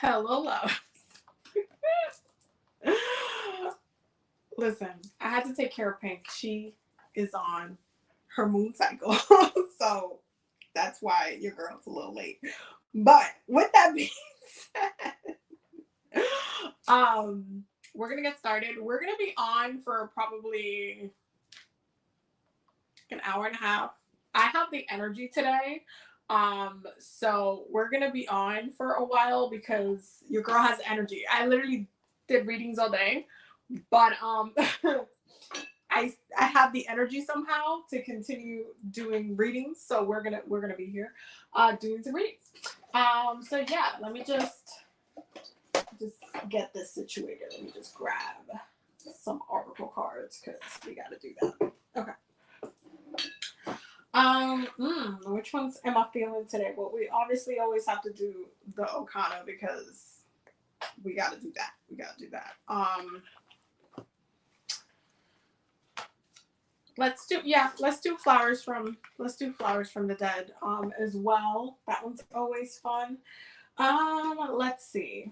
Hello, love. Listen, I had to take care of Pink. She is on her moon cycle. So that's why your girl's a little late. But with that being said, we're gonna get started. We're gonna be on for probably an hour and a half. I have the energy today. So we're gonna be on for a while because your girl has energy. I literally did readings all day, but I have the energy somehow to continue doing readings. So we're gonna be here doing some readings. So yeah, let me just get this situated. Let me just grab some oracle cards because we gotta do that. Okay. Which ones am I feeling today? Well, we obviously always have to do the Okana because we gotta do that. Let's do flowers from the dead as well. That one's always fun. Let's see.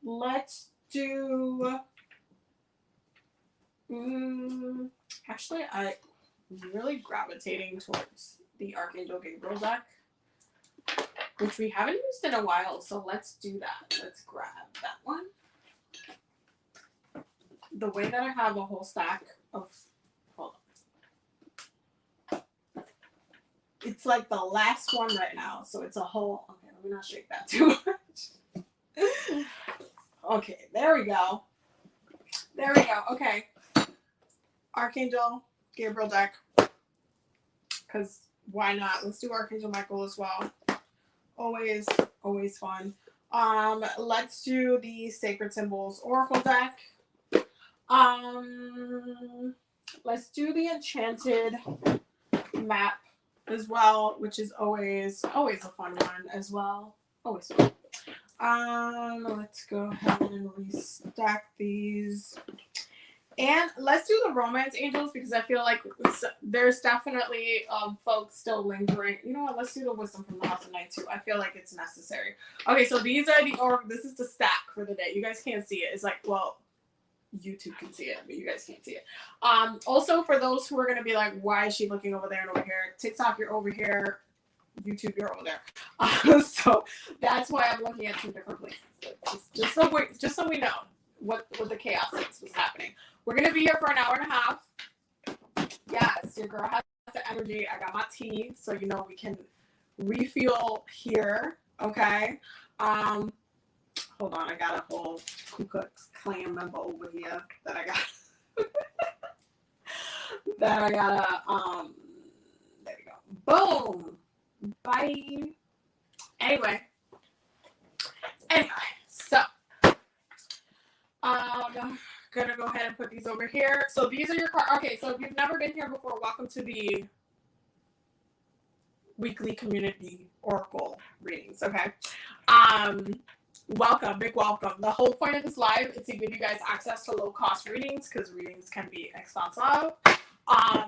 Let's do actually I'm really gravitating towards the Archangel Gabriel deck, which we haven't used in a while, so let's do that. Let's grab that one. The way that I have a whole stack of, hold on. It's like the last one right now, so it's a whole, okay, let me not shake that too much. Okay, there we go. Okay. Archangel Gabriel deck, because why not? Let's do Archangel Michael as well. Always fun. Let's do the Sacred Symbols Oracle deck. Let's do the Enchanted map as well, which is always a fun one as well. Always fun. Let's go ahead and restack these. And let's do the Romance Angels because I feel like there's definitely folks still lingering. You know what? Let's do the Wisdom from the House of Night too. I feel like it's necessary. Okay, so these are this is the stack for the day. You guys can't see it. It's like, well, YouTube can see it, but you guys can't see it. Also, for those who are going to be like, why is she looking over there and over here? TikTok, you're over here. YouTube, you're over there. So that's why I'm looking at two different places. Just so we know what the chaos is, what's happening. We're going to be here for an hour and a half. Yes, your girl has the energy. I got my tea, so you know we can refuel here. Okay. Hold on, I got a whole Ku Klux Klan member over here that I got. There you go. Boom. Bye. Anyway, so gonna go ahead and put these over here. So these are your cards. Okay, so if you've never been here before, welcome to the weekly community oracle readings. Okay. Welcome, big welcome. The whole point of this live is to give you guys access to low cost readings because readings can be expensive.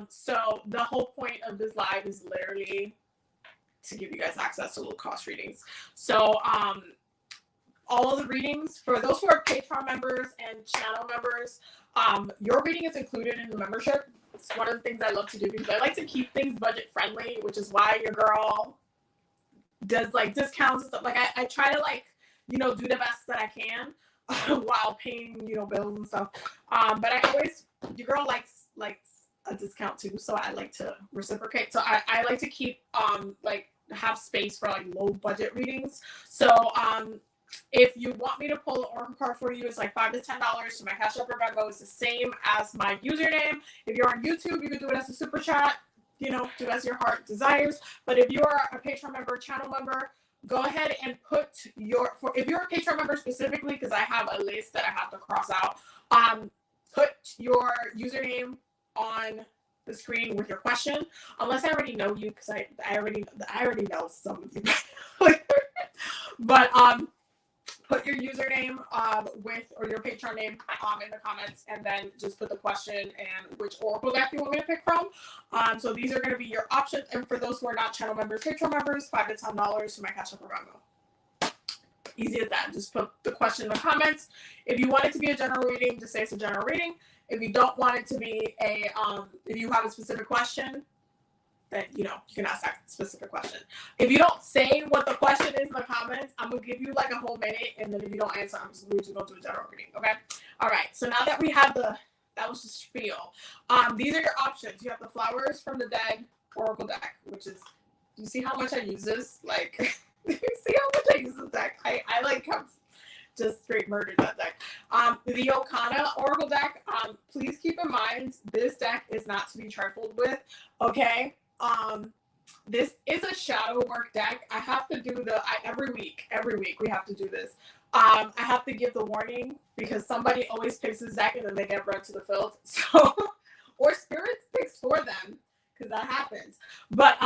So the whole point of this live is literally to give you guys access to low cost readings. So all of the readings for those who are Patreon members and channel members, your reading is included in the membership. It's one of the things I love to do because I like to keep things budget friendly, which is why your girl does like discounts and stuff. Like I try to like, you know, do the best that I can while paying, you know, bills and stuff. But I always, your girl likes a discount too, so I like to reciprocate. So I like to keep like have space for like low budget readings. So if you want me to pull an oracle card for you, it's like $5 to $10. So my Cash App or Venmo is the same as my username. If you're on YouTube, you can do it as a super chat. You know, do as your heart desires. But if you're a Patreon member, channel member, go ahead and put if you're a Patreon member specifically, because I have a list that I have to cross out, put your username on the screen with your question, unless I already know you, because I already know some of you. But put your username with, or your Patreon name in the comments, and then just put the question and which Oracle deck you want me to pick from. So these are going to be your options. And for those who are not channel members, Patreon members, $5 to $10 to my Cash App or Venmo. Easy as that. Just put the question in the comments. If you want it to be a general reading, just say it's a general reading. If you don't want it to be a, if you have a specific question, then, you know, you can ask that specific question. If you don't say what the question is in the comments, I'm going to give you like a whole minute. And then if you don't answer, I'm just going to go to a general reading. Okay. All right. So now that we have that was the spiel. These are your options. You have the Flowers from the Dead Oracle deck, which is, you see how much I use this? Like, you see how much I use this deck? I like have just straight murdered that deck. The Okana Oracle deck, please keep in mind, this deck is not to be trifled with, okay? This is a shadow work deck. I have to do every week we have to do this. I have to give the warning because somebody always picks this deck and then they get read to the field. So, or spirits picks for them, because that happens. But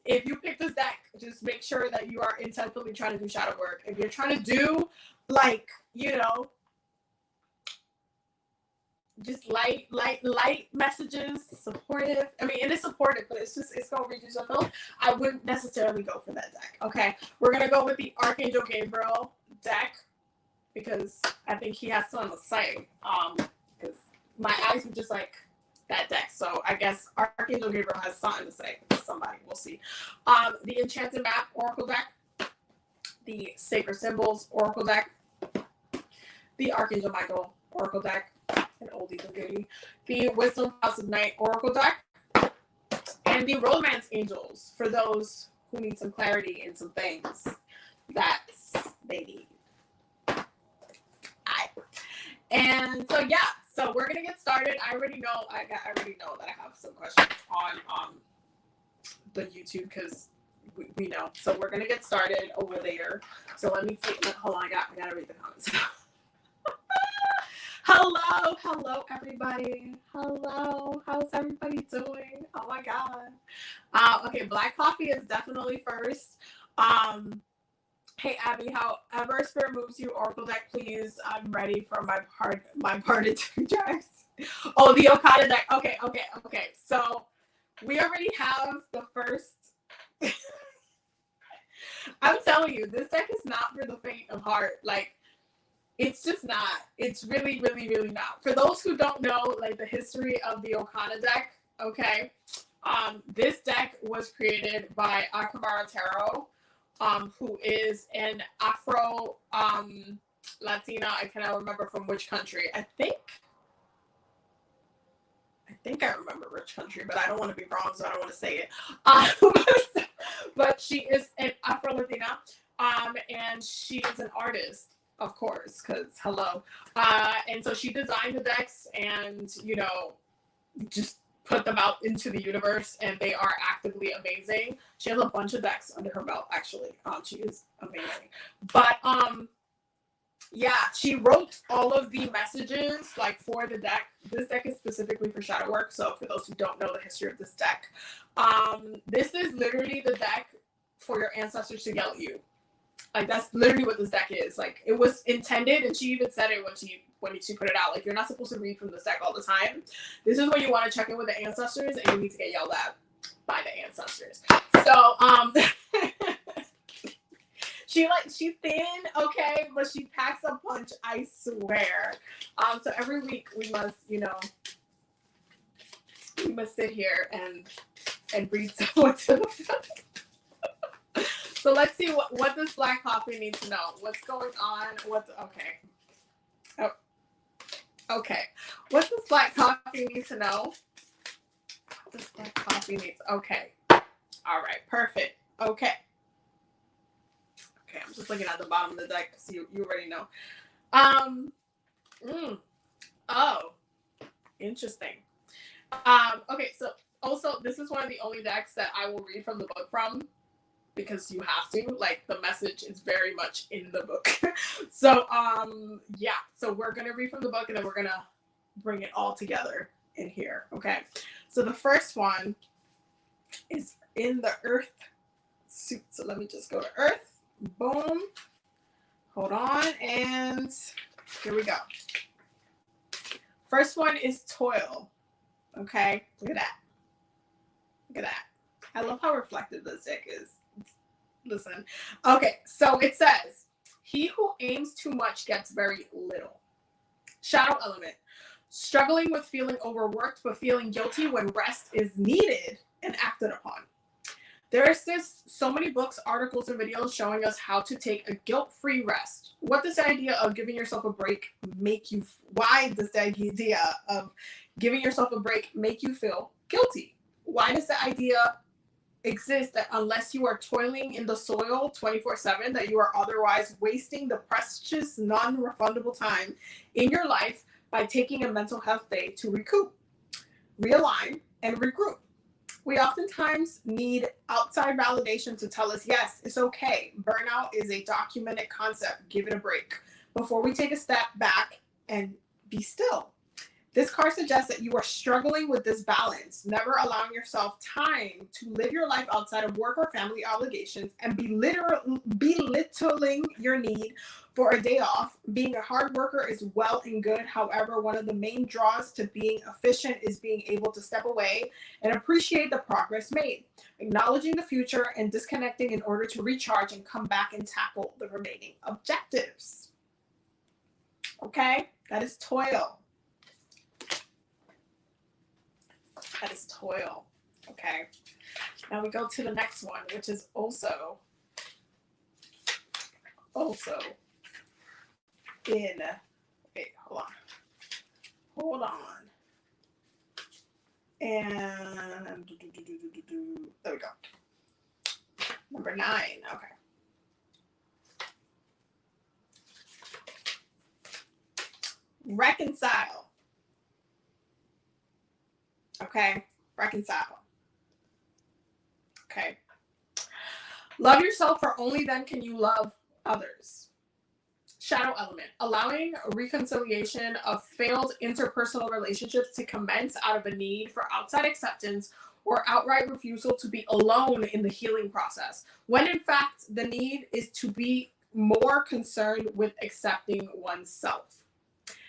if you pick this deck, just make sure that you are intentionally trying to do shadow work. If you're trying to do, like, you know, just light messages, supportive. I mean, it is supportive, but it's gonna reduce your field. I wouldn't necessarily go for that deck. Okay, we're gonna go with the Archangel Gabriel deck because I think he has something to say. Because my eyes were just like that deck, so I guess Archangel Gabriel has something to say to somebody. We'll see. The Enchanted Map Oracle deck, the Sacred Symbols Oracle deck, the Archangel Michael Oracle deck, an oldie but goodie, the Wisdom House of Night Oracle deck, and the Romance Angels for those who need some clarity in some things that they need. And so yeah, so we're gonna get started. I already know that I have some questions on the YouTube because we know. So we're gonna get started over there. So let me see. Hold on, I gotta read the comments. Hello, everybody. Hello, how's everybody doing? Oh my god. Okay, Black Coffee is definitely first. Hey Abby, however Spirit moves you, Oracle deck, please. I'm ready for my part of 2 decks. Oh, the Okada deck. Okay. So we already have the first. I'm telling you, this deck is not for the faint of heart. Like, it's just not. It's really, really, really not. For those who don't know, like, the history of the Okana deck, okay, this deck was created by Akamara Taro, who is an Afro Latina. I cannot remember from which country. I think I remember which country, but I don't want to be wrong, so I don't want to say it. But she is an Afro Latina, and she is an artist, of course, because hello. And so she designed the decks, and just put them out into the universe, and they are actively amazing. She has a bunch of decks under her belt, actually. She is amazing. But yeah, she wrote all of the messages like for the deck. This deck is specifically for shadow work. So for those who don't know the history of this deck, this is literally the deck for your ancestors to yell at you. Like, that's literally what this deck is. Like, it was intended, and she even said it when she put it out. Like, you're not supposed to read from this deck all the time. This is when you want to check in with the ancestors, and you need to get yelled at by the ancestors. So, she's thin, okay, but she packs a punch, I swear. So every week we must sit here and read someone to the So let's see what this Black Coffee needs to know. What's going on? Okay. What does Black Coffee need to know? This Black Coffee needs. Okay. All right. Perfect. Okay. I'm just looking at the bottom of the deck because you already know. Oh, interesting. Okay. So also, this is one of the only decks that I will read from the book from, because you have to. Like, the message is very much in the book. So yeah, so we're gonna read from the book, and then we're gonna bring it all together in here. Okay, so the first one is in the Earth suit. So let me just go to Earth. Boom. Hold on, and here we go. First one is toil. Okay, look at that. Look at that. I love how reflective this deck is. Listen. Okay, so it says, he who aims too much gets very little. Shadow element. Struggling with feeling overworked, but feeling guilty when rest is needed and acted upon. There exists so many books, articles, and videos showing us how to take a guilt-free rest. What does the idea of giving yourself a break make you? Why does the idea of giving yourself a break make you feel guilty? Why does the idea exist that unless you are toiling in the soil 24/7, that you are otherwise wasting the precious, non-refundable time in your life by taking a mental health day to recoup, realign, and regroup? We oftentimes need outside validation to tell us, yes, it's okay. Burnout is a documented concept. Give it a break. Before we take a step back and be still. This card suggests that you are struggling with this balance, never allowing yourself time to live your life outside of work or family obligations, and belittling your need for a day off. Being a hard worker is well and good. However, one of the main draws to being efficient is being able to step away and appreciate the progress made, acknowledging the future and disconnecting in order to recharge and come back and tackle the remaining objectives. Okay, that is toil. That is toil. Okay. Now we go to the next one, which is also in, wait, hold on. And there we go. Number 9. Okay. Reconcile. Okay, reconcile. Okay. Love yourself, for only then can you love others. Shadow element. Allowing reconciliation of failed interpersonal relationships to commence out of a need for outside acceptance or outright refusal to be alone in the healing process, when in fact the need is to be more concerned with accepting oneself.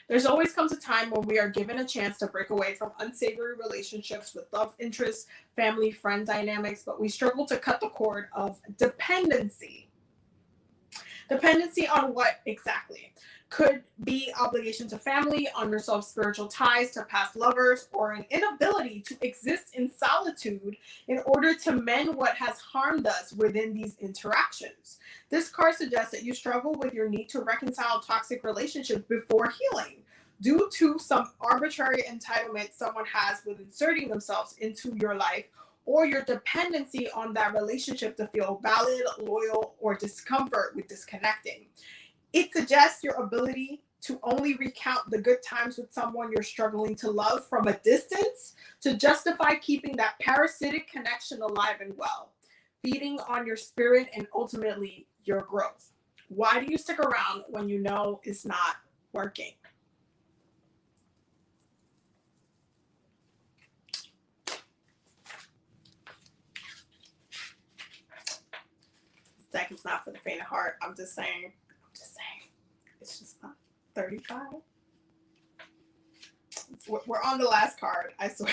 There's always comes a time when we are given a chance to break away from unsavory relationships with love interests, family, friend dynamics, but we struggle to cut the cord of dependency. Dependency on what exactly? Could be obligation to family, unresolved spiritual ties to past lovers, or an inability to exist in solitude in order to mend what has harmed us within these interactions. This card suggests that you struggle with your need to reconcile toxic relationships before healing, due to some arbitrary entitlement someone has with inserting themselves into your life, or your dependency on that relationship to feel valid, loyal, or discomfort with disconnecting. It suggests your ability to only recount the good times with someone you're struggling to love from a distance to justify keeping that parasitic connection alive and well, feeding on your spirit and ultimately your growth. Why do you stick around when you know it's not working? This deck is not for the faint of heart. I'm just saying. It's just not 35. We're on the last card, I swear.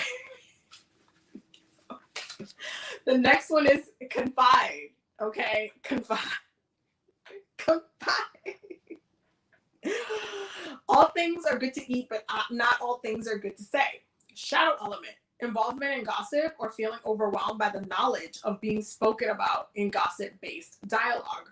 The next one is confide. Okay, confide. All things are good to eat, but not all things are good to say. Shadow element. Involvement in gossip or feeling overwhelmed by the knowledge of being spoken about in gossip-based dialogue.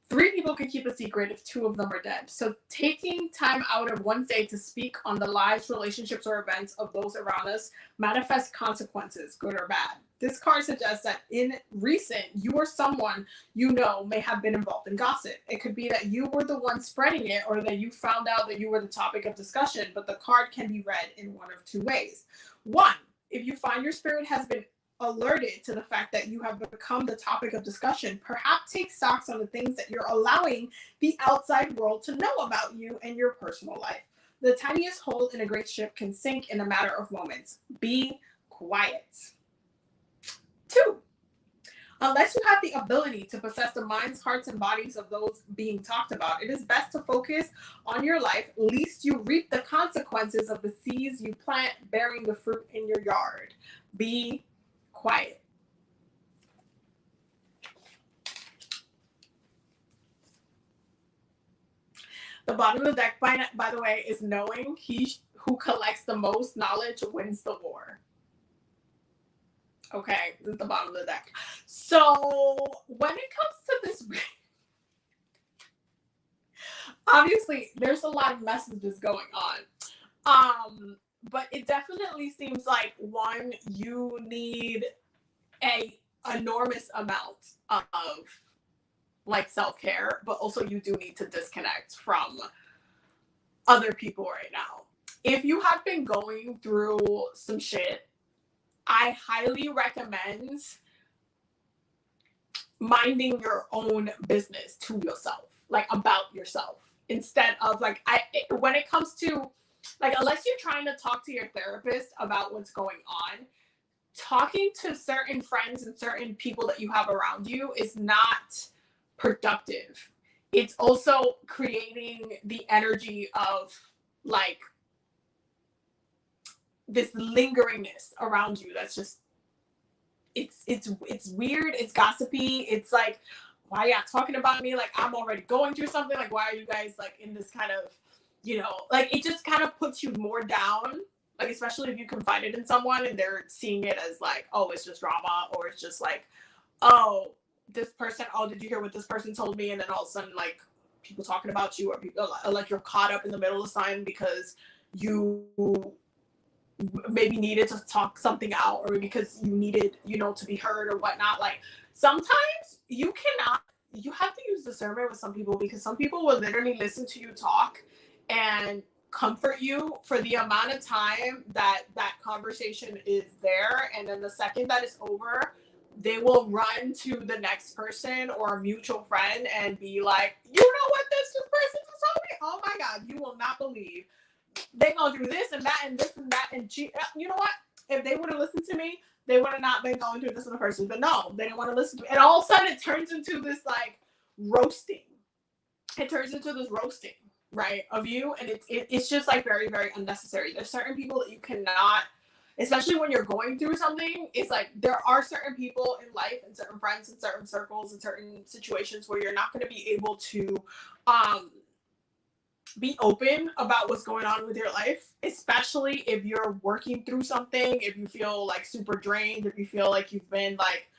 3 people can keep a secret if 2 of them are dead. So taking time out of one's day to speak on the lives, relationships, or events of those around us manifests consequences, good or bad. This card suggests that in recent, you or someone you know may have been involved in gossip. It could be that you were the one spreading it, or that you found out that you were the topic of discussion, but the card can be read in one of 2 ways. 1, if you find your spirit has been alerted to the fact that you have become the topic of discussion, perhaps take stocks on the things that you're allowing the outside world to know about you and your personal life. The tiniest hole in a great ship can sink in a matter of moments. Be quiet. 2, Unless you have the ability to possess the minds, hearts, and bodies of those being talked about, it is best to focus on your life, lest you reap the consequences of the seeds you plant bearing the fruit in your yard. Be quiet. The bottom of the deck, by the way, is knowing he who collects the most knowledge wins the war. Okay, this is the bottom of the deck. So when it comes to this, obviously there's a lot of messages going on. But it definitely seems like, one, you need a enormous amount of like self-care, but also you do need to disconnect from other people right now. If you have been going through some shit, I highly recommend minding your own business to yourself, like about yourself, instead of like, when it comes to like, unless you're trying to talk to your therapist about what's going on, talking to certain friends and certain people that you have around you is not productive. It's also creating the energy of like this lingeringness around you that's just, it's weird, it's gossipy, it's like, why are you talking about me? Like, I'm already going through something. Like, why are you guys like in this kind of, you know, like, it just kind of puts you more down. Like, especially if you confided in someone and they're seeing it as like, oh, it's just drama, or it's just like, oh, this person, oh, did you hear what this person told me? And then all of a sudden, like, people talking about you, or people like you're caught up in the middle of something because you maybe needed to talk something out, or because you needed, you know, to be heard or whatnot. Like, sometimes you have to use discernment with some people, because some people will literally listen to you talk and comfort you for the amount of time that conversation is there, and then the second that is over, they will run to the next person or a mutual friend and be like, you know what this person just told me? Oh my God, you will not believe they gonna do this and that and this and that, and you know what? If they would have listened to me, they would have not been going through this in the first place. But no, they didn't want to listen to me. And all of a sudden it turns into this like roasting. It turns into this roasting, right, of you. And it's just like very, very unnecessary. There's certain people that you cannot, especially when you're going through something, it's like there are certain people in life and certain friends and certain circles and certain situations where you're not going to be able to be open about what's going on with your life, especially if you're working through something, if you feel like super drained, if you feel like you've been like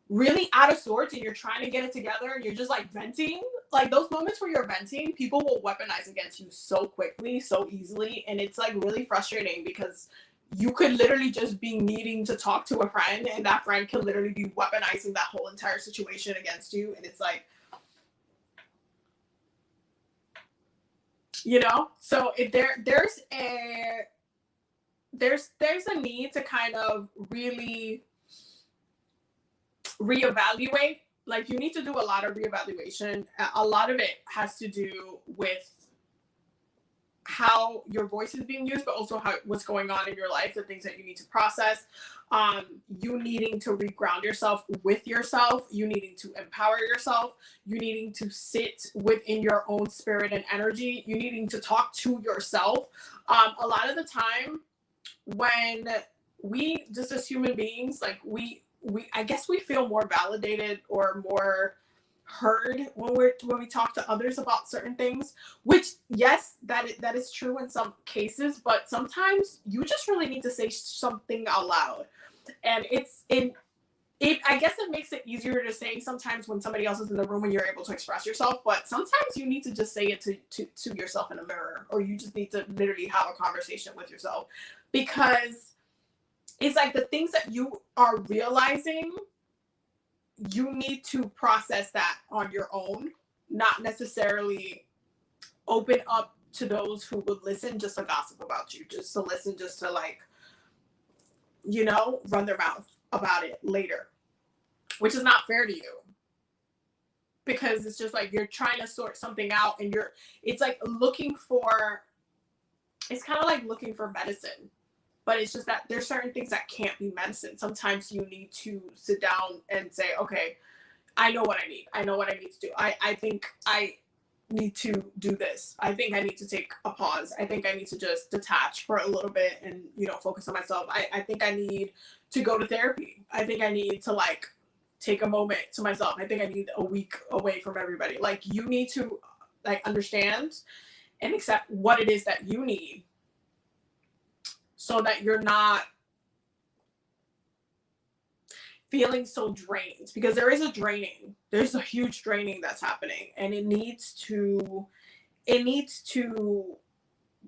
really out of sorts and you're trying to get it together and you're just like venting. Like, those moments where you're venting, people will weaponize against you so quickly, so easily, and it's like really frustrating, because you could literally just be needing to talk to a friend, and that friend could literally be weaponizing that whole entire situation against you. And it's like, you know, so if there's a need to kind of really reevaluate. Like, you need to do a lot of reevaluation. A lot of it has to do with how your voice is being used, but also what's going on in your life, the things that you need to process. You needing to reground yourself with yourself. You needing to empower yourself. You needing to sit within your own spirit and energy. You needing to talk to yourself. A lot of the time, when we just as human beings, like I guess we feel more validated or more heard when we talk to others about certain things, which, yes, that is true in some cases, but sometimes you just really need to say something out loud. And I guess it makes it easier to say sometimes when somebody else is in the room and you're able to express yourself, but sometimes you need to just say it to yourself in a mirror, or you just need to literally have a conversation with yourself, because it's like the things that you are realizing, you need to process that on your own, not necessarily open up to those who would listen just to gossip about you, just to listen, just to like, you know, run their mouth about it later, which is not fair to you, because it's just like you're trying to sort something out, and it's like it's kind of like looking for medicine. But it's just that there's certain things that can't be medicine. Sometimes you need to sit down and say, okay, I know what I need. I know what I need to do. I think I need to do this. I think I need to take a pause. I think I need to just detach for a little bit and, you know, focus on myself. I think I need to go to therapy. I think I need to like take a moment to myself. I think I need a week away from everybody. Like, you need to like understand and accept what it is that you need, so that you're not feeling so drained, because there's a huge draining that's happening, and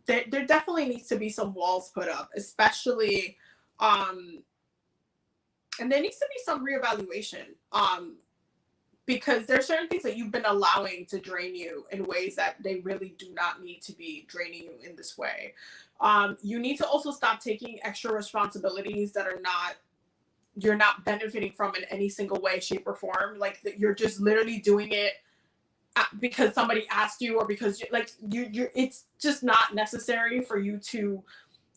there definitely needs to be some walls put up, especially, and there needs to be some reevaluation, because there's certain things that you've been allowing to drain you in ways that they really do not need to be draining you in this way. You need to also stop taking extra responsibilities that you're not benefiting from in any single way, shape, or form. Like, that you're just literally doing it because somebody asked you, or because you it's just not necessary for you to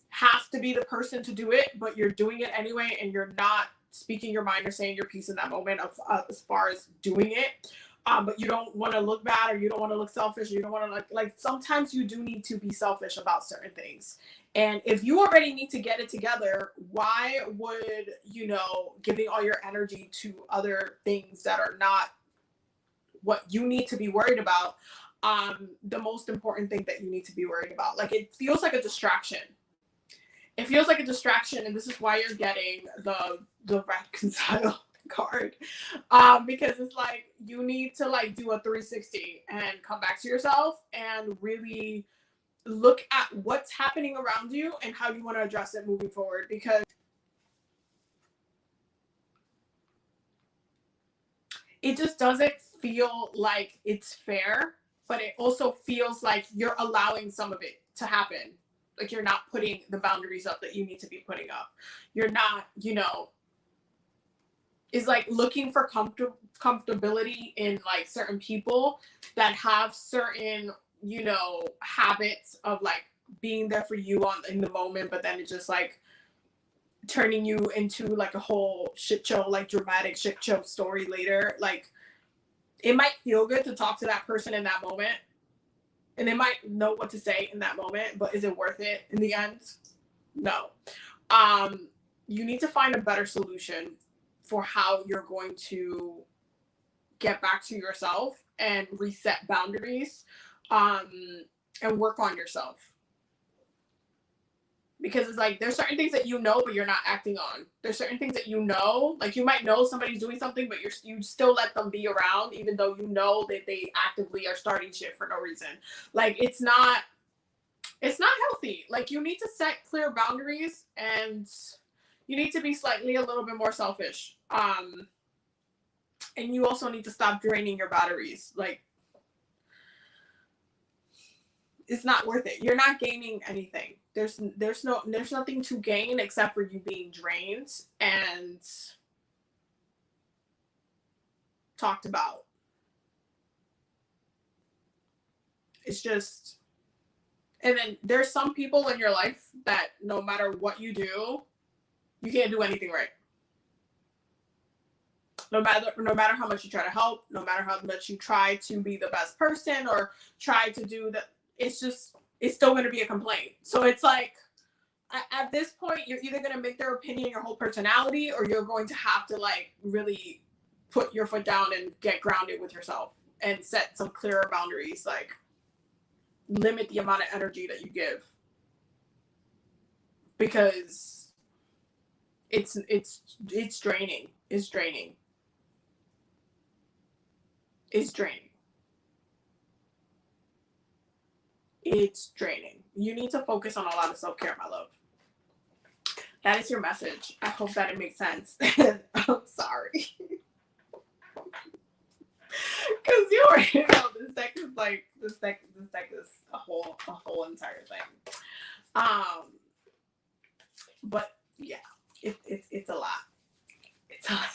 have to be the person to do it, but you're doing it anyway, and you're not speaking your mind or saying your piece in that moment of as far as doing it. But you don't want to look bad, or you don't want to look selfish, or you don't want to like sometimes you do need to be selfish about certain things. And if you already need to get it together, why would, you know, giving all your energy to other things that are not what you need to be worried about, the most important thing that you need to be worried about? Like, it feels like a distraction. It feels like a distraction, and this is why you're getting the reconcile card, because it's like you need to like do a 360 and come back to yourself and really look at what's happening around you and how you want to address it moving forward, because it just doesn't feel like it's fair, but it also feels like you're allowing some of it to happen. Like, you're not putting the boundaries up that you need to be putting up. You're not, you know, is like looking for comfortability in like certain people that have certain, you know, habits of like being there for you in the moment, but then it's just like turning you into like a whole shit show, like dramatic shit show story later. Like, it might feel good to talk to that person in that moment, and they might know what to say in that moment, but is it worth it in the end? No. You need to find a better solution for how you're going to get back to yourself and reset boundaries, and work on yourself. Because it's like, there's certain things that you know, but you're not acting on. There's certain things that you know, like you might know somebody's doing something, but you still let them be around, even though you know that they actively are starting shit for no reason. Like, it's not healthy. Like, you need to set clear boundaries, and you need to be slightly a little bit more selfish. And you also need to stop draining your batteries. Like, it's not worth it. You're not gaining anything. There's nothing to gain except for you being drained and talked about. It's just, and then there's some people in your life that no matter what you do, you can't do anything right. No matter how much you try to help, no matter how much you try to be the best person or try to do that, it's still going to be a complaint. So it's like, at this point, you're either going to make their opinion your whole personality, or you're going to have to like really put your foot down and get grounded with yourself and set some clearer boundaries. Like, limit the amount of energy that you give, because it's draining. It's draining. It's draining. It's draining. You need to focus on a lot of self-care, my love. That is your message. I hope that it makes sense. I'm sorry. Because you already know this deck is like, this deck is a whole entire thing. But yeah, it's a lot. It's a lot.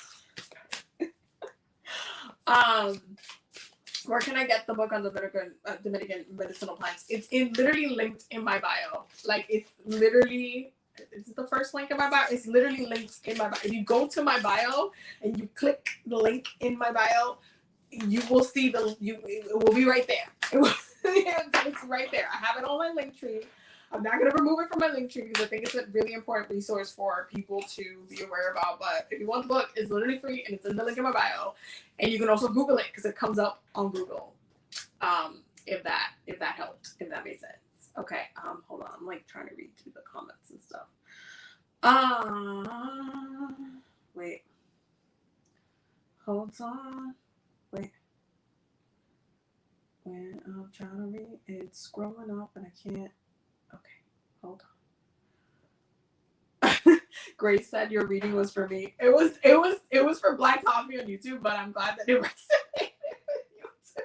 Where can I get the book on Dominican medicinal plants? It's literally linked in my bio. Like, it's literally Is it the first link in my bio? It's literally linked in my bio. If you go to my bio and you click the link in my bio, you will see it will be right there. It's right there. I have it on my link tree. I'm not going to remove it from my link tree because I think it's a really important resource for people to be aware about. But if you want the book, it's literally free and it's in the link in my bio. And you can also Google it because it comes up on Google. If that helped, if that made sense. Okay, hold on. I'm like trying to read through the comments and stuff. Wait. Hold on. Wait. When I'm trying to read, it's scrolling up and I can't. Okay, hold on. Grace said your reading was for me. It was for Black Coffee on YouTube, but I'm glad that it resonated with you too.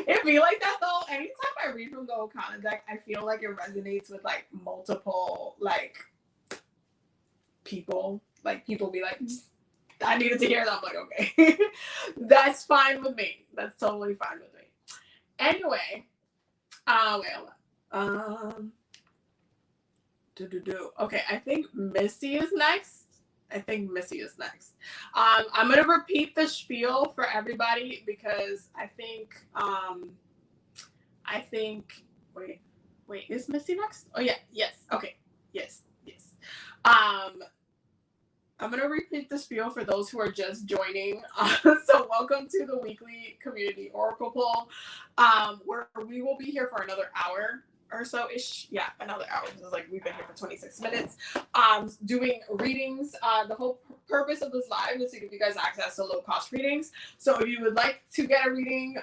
It be like that though. Anytime I read from the Okana deck, I feel like it resonates with like multiple like people. Like people be like, I needed to hear that. I'm like, okay, that's fine with me. That's totally fine with me. Anyway, okay, I think Missy is next. I'm gonna repeat the spiel for everybody because I think wait, is Missy next? Oh yeah, yes, okay, yes. I'm going to repeat the spiel for those who are just joining. So welcome to the weekly community oracle poll, where we will be here for another hour or so-ish. Yeah, another hour. It's like we've been here for 26 minutes doing readings. The whole purpose of this live is to give you guys access to low-cost readings. So if you would like to get a reading,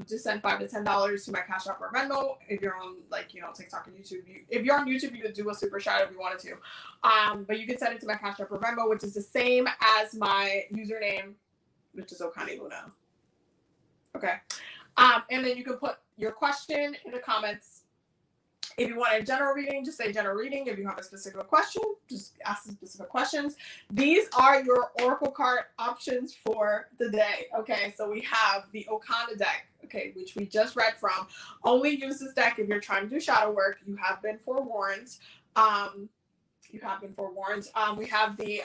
just send $5 to $10 to my Cash App or Venmo. If you're on TikTok and YouTube, if you're on YouTube, you could do a super chat if you wanted to. But you can send it to my Cash App or Venmo, which is the same as my username, which is OkaniLuna. Okay. And then you can put your question in the comments. If you want a general reading, just say general reading. If you have a specific question, just ask the specific questions. These are your oracle card options for the day. Okay, so we have the Okana deck, okay, which we just read from. Only use this deck if you're trying to do shadow work. You have been forewarned. We have the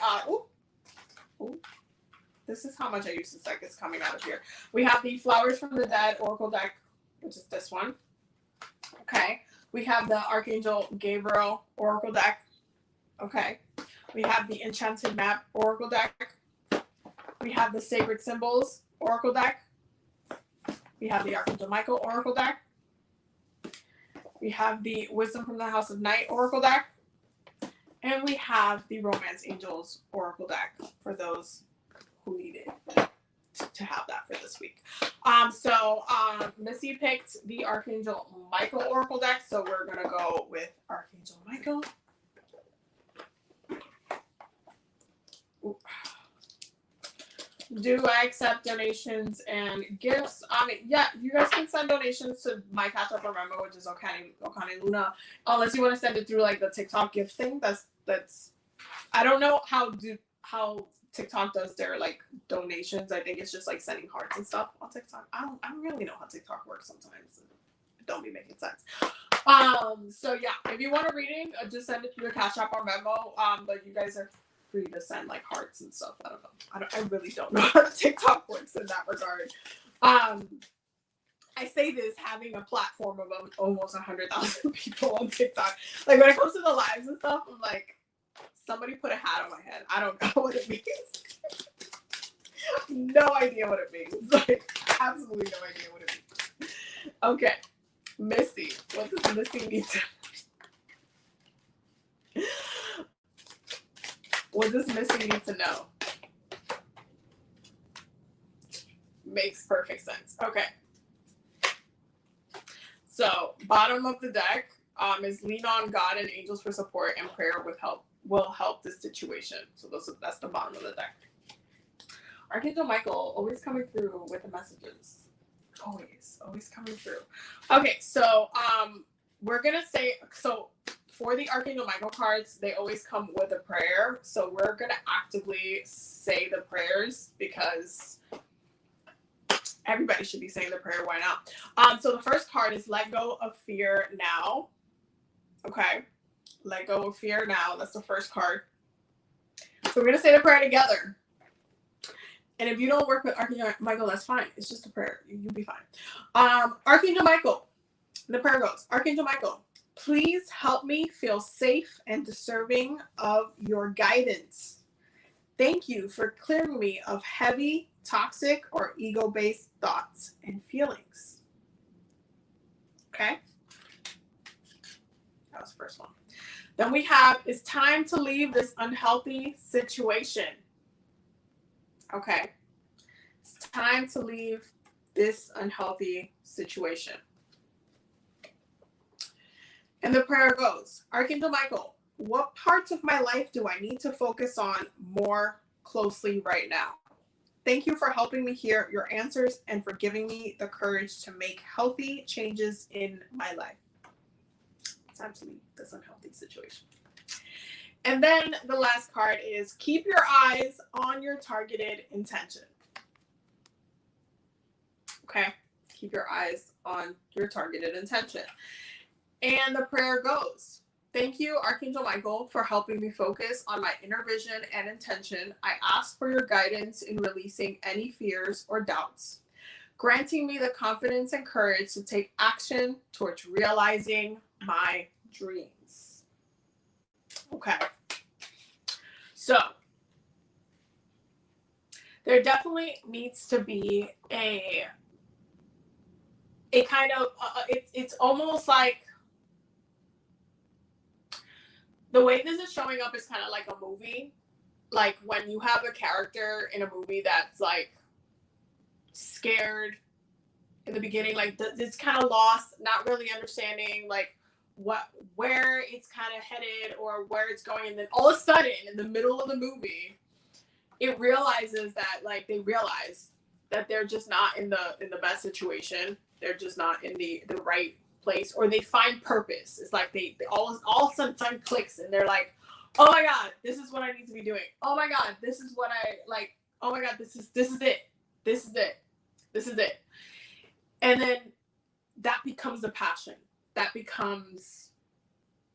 this is how much I use this deck. It's coming out of here. We have the Flowers from the Dead oracle deck, which is this one. Okay. We have the Archangel Gabriel oracle deck. Okay. We have the Enchanted Map oracle deck. We have the Sacred Symbols oracle deck. We have the Archangel Michael oracle deck. We have the Wisdom from the House of Night oracle deck. And we have the Romance Angels oracle deck for those who need it to have that for this week. Missy picked the Archangel Michael oracle deck, so we're gonna go with Archangel Michael. Ooh. Do I accept donations and gifts? Yeah, you guys can send donations to my Cash App or Venmo, which is OkaniLuna, unless you want to send it through like the TikTok gift thing. That's I don't know how TikTok does their like donations. I think it's just like sending hearts and stuff on TikTok. I don't really know how TikTok works sometimes. It don't be making sense. So yeah, if you want a reading, just send it through your Cash App or Venmo. But you guys are free to send like hearts and stuff. I don't know. I really don't know how TikTok works in that regard. I say this having a platform of almost 100,000 people on TikTok. Like when it comes to the lives and stuff, I'm like, somebody put a hat on my head. I don't know what it means. No idea what it means. Like, absolutely no idea what it means. Okay. Missy. What does Missy need to What does Missy need to know? Makes perfect sense. Okay. So, bottom of the deck is lean on God and angels for support, and prayer will help this situation. So that's the bottom of the deck. Archangel Michael always coming through with the messages. Always coming through. Okay, so we're gonna say, so for the Archangel Michael cards, they always come with a prayer. So we're gonna actively say the prayers because everybody should be saying the prayer. Why not? So the first card is let go of fear now. Okay. Let go of fear now. That's the first card. So we're going to say the prayer together. And if you don't work with Archangel Michael, that's fine. It's just a prayer. You'll be fine. Archangel Michael, the prayer goes, Archangel Michael, please help me feel safe and deserving of your guidance. Thank you for clearing me of heavy, toxic, or ego-based thoughts and feelings. Okay? That was the first one. Then we have, it's time to leave this unhealthy situation. Okay. It's time to leave this unhealthy situation. And the prayer goes, Archangel Michael, what parts of my life do I need to focus on more closely right now? Thank you for helping me hear your answers and for giving me the courage to make healthy changes in my life. Time to leave this unhealthy situation. And then the last card is keep your eyes on your targeted intention. Okay, keep your eyes on your targeted intention. And the prayer goes, thank you, Archangel Michael, for helping me focus on my inner vision and intention. I ask for your guidance in releasing any fears or doubts, granting me the confidence and courage to take action towards realizing my dreams. Okay. So there definitely needs to be a kind of, it's almost like, the way this is showing up is kind of like a movie. Like when you have a character in a movie that's like scared in the beginning, like it's kind of lost, not really understanding like where it's kind of headed or where it's going. And then all of a sudden in the middle of the movie, it realizes that like they realize that they're just not in the best situation. They're just not in the right place, or they find purpose. It's like they all of a sudden clicks and they're like, oh my God, this is what I need to be doing. Oh my God, this is what I like. Oh my God, this is it. This is it. This is it. And then that becomes a passion. That becomes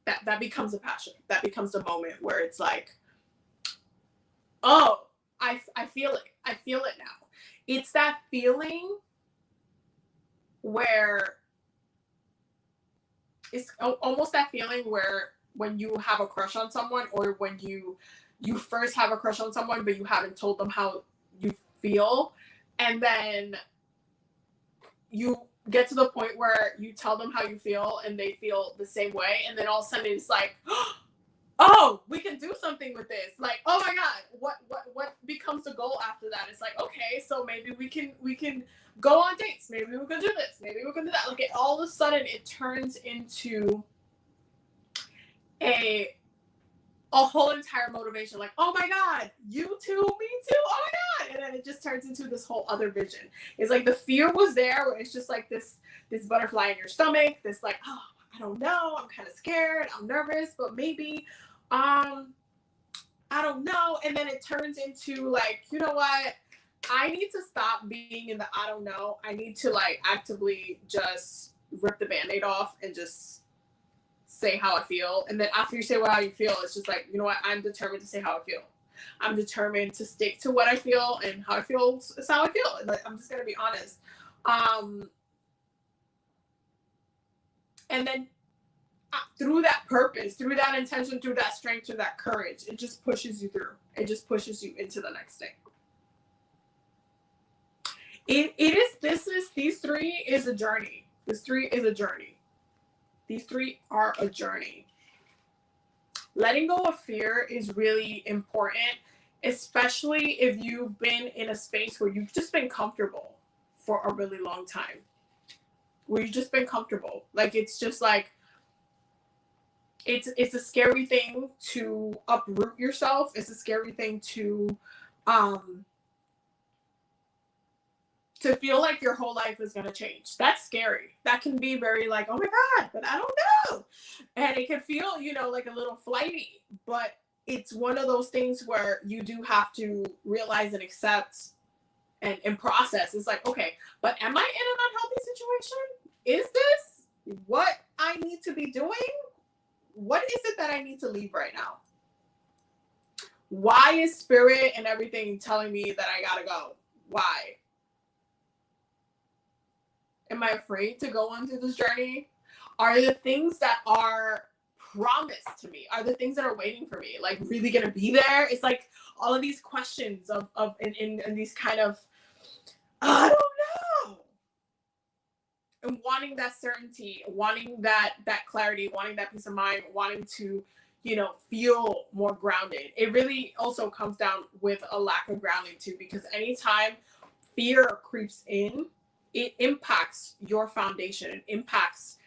a passion. That becomes the moment where it's like, oh, I feel it. I feel it now. It's that feeling where it's almost that feeling where when you have a crush on someone, or when you first have a crush on someone, but you haven't told them how you feel. And then you get to the point where you tell them how you feel and they feel the same way. And then all of a sudden it's like, oh, we can do something with this. Like, oh my God, what becomes the goal after that? It's like, okay, so maybe we can go on dates. Maybe we can do this. Maybe we can do that. Like all of a sudden it turns into a whole entire motivation. Like, oh my God, you too, me too. Oh my God. And then it just turns into this whole other vision. It's like the fear was there, where it's just like this butterfly in your stomach. This like, oh, I don't know. I'm kind of scared. I'm nervous, but maybe, I don't know. And then it turns into like, you know what? I need to stop being in the I don't know. I need to like actively just rip the Band-Aid off and just say how I feel. And then after you say how you feel, it's just like, you know what? I'm determined to say how I feel. I'm determined to stick to what I feel, and how I feel is how I feel. Like, I'm just going to be honest. And then through that purpose, through that intention, through that strength, through that courage, it just pushes you through. It just pushes you into the next thing. These three is a journey. These three are a journey. Letting go of fear is really important, especially if you've been in a space where you've just been comfortable for a really long time. Where you've just been comfortable. Like, it's just like, it's a scary thing to uproot yourself. It's a scary thing to feel like your whole life is going to change. That's scary. That can be very like, oh my God, but I don't know. And it can feel, like a little flighty, but it's one of those things where you do have to realize and accept and process. It's like, okay, but am I in an unhealthy situation? Is this what I need to be doing? what is it that I need to leave right now? Why is spirit and everything telling me that I gotta go? Why? Am I afraid to go on through this journey? Are the things that are promised to me, are the things that are waiting for me, like really gonna be there? It's like all of these questions of in these kind of, I don't know. And wanting that certainty, wanting that clarity, wanting that peace of mind, wanting to, feel more grounded. It really also comes down with a lack of grounding too, because anytime fear creeps in, it impacts your foundation, it impacts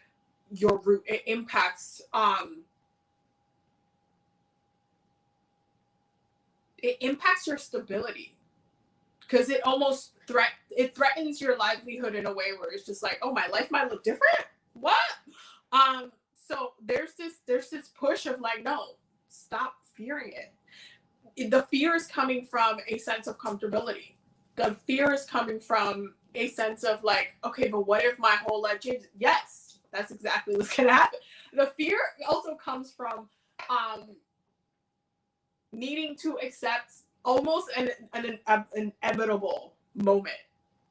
your root, it impacts your stability, because it almost threatens your livelihood in a way where it's just like, oh, my life might look different. What? So there's this push of like, no, stop fearing it. The fear is coming from a sense of comfortability. The fear is coming from a sense of like, okay, but what if my whole life changes? Yes, that's exactly what's gonna happen. The fear also comes from needing to accept almost an inevitable moment,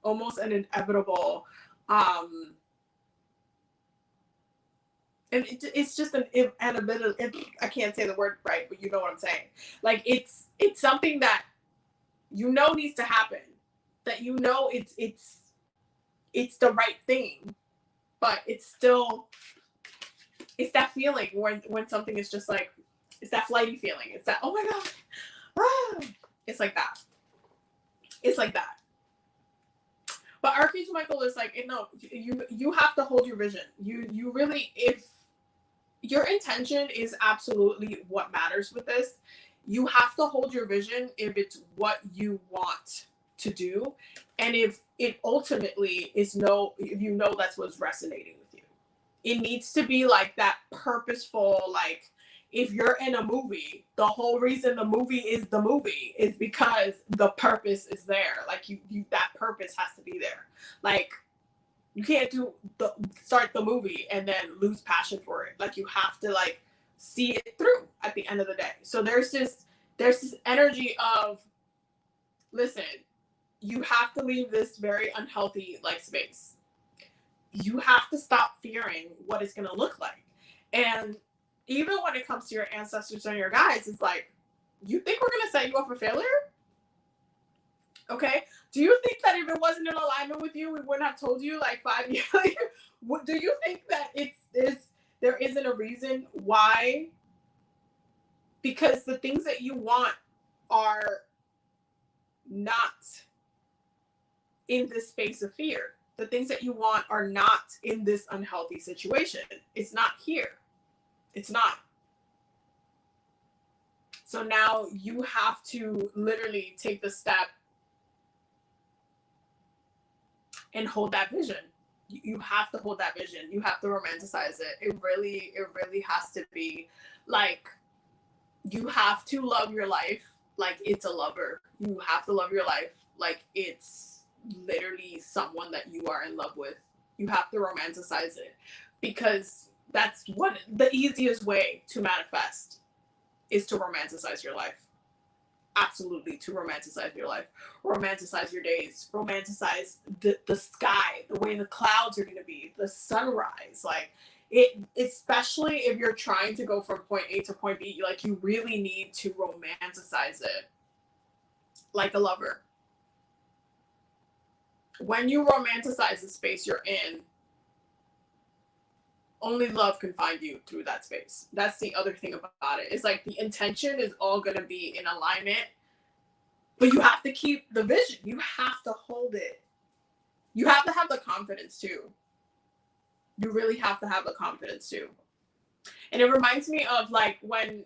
almost an inevitable and it's just an inevitable. I can't say the word right, but you know what I'm saying. Like it's something that needs to happen, that it's the right thing, but it's that feeling when something is just like, it's that flighty feeling. It's that, oh my god, ah. It's like that. It's like that. But Archangel Michael is like, no, you have to hold your vision. You really, if your intention is absolutely what matters with this, you have to hold your vision if it's what you want to do, and if it ultimately is if that's what's resonating with you. It needs to be like that purposeful, like, if you're in a movie, the whole reason the movie is because the purpose is there. Like you that purpose has to be there. Like you can't start the movie and then lose passion for it. Like you have to like see it through at the end of the day. So there's this energy of, listen, you have to leave this very unhealthy like space. You have to stop fearing what it's going to look like. And even when it comes to your ancestors and your guides, it's like, you think we're going to set you up for failure? Okay. Do you think that if it wasn't in alignment with you, we wouldn't have told you like 5 years later? Do you think that there isn't a reason why? Because the things that you want are not in this space of fear. The things that you want are not in this unhealthy situation. It's not here. It's not. So now you have to literally take the step and hold that vision. You have to hold that vision. You have to romanticize it. It really has to be like, you have to love your life like it's a lover. You have to love your life like it's literally someone that you are in love with. You have to romanticize it, because that's what the easiest way to manifest is, to romanticize your life. Absolutely, to romanticize your life, romanticize your days, romanticize the sky, the way the clouds are going to be, the sunrise. Like it, especially if you're trying to go from point A to point B, like you really need to romanticize it like a lover. When you romanticize the space you're in, only love can find you through that space. That's the other thing about it. It's like the intention is all going to be in alignment, but you have to keep the vision. You have to hold it. You have to have the confidence too. You really have to have the confidence too. And it reminds me of like when,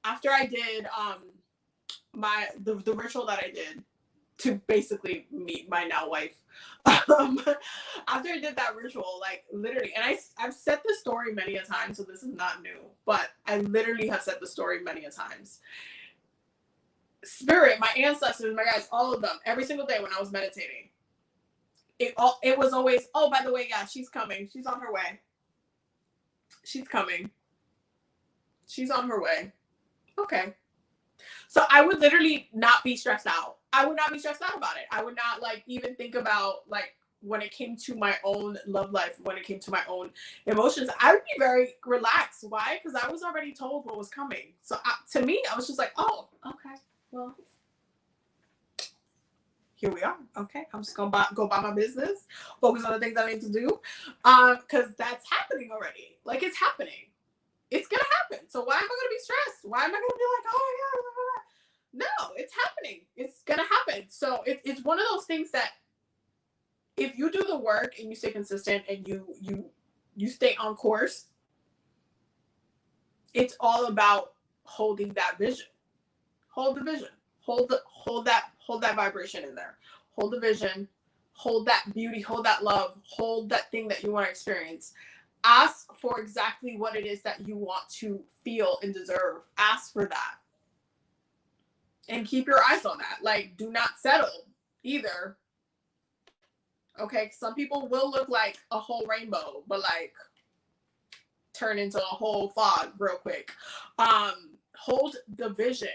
after I did the ritual that I did to basically meet my now wife. After I did that ritual, like literally, and I've said this story many a time, so this is not new, but I literally have said the story many a times. Spirit, my ancestors, my guys, all of them, every single day when I was meditating, it was always, oh, by the way, yeah, she's coming. She's on her way. She's coming. She's on her way. Okay. So I would literally not be stressed out. I would not be stressed out about it. I would not like even think about like when it came to my own love life, when it came to my own emotions, I would be very relaxed. Why? Because I was already told what was coming. So to me, I was just like, oh, okay, well, here we are. Okay, I'm just gonna go by my business, focus on the things I need to do, because that's happening already. Like it's happening. It's gonna happen. So why am I gonna be stressed? Why am I gonna be like, oh yeah, blah, blah, blah. No, it's happening. It's gonna happen. So it's one of those things that if you do the work and you stay consistent and you stay on course, it's all about holding that vision. Hold the vision. Hold that vibration in there. Hold the vision. Hold that beauty. Hold that love. Hold that thing that you want to experience. Ask for exactly what it is that you want to feel and deserve. Ask for that. And keep your eyes on that. Like, do not settle either. Okay, some people will look like a whole rainbow, but like turn into a whole fog real quick. Hold the vision,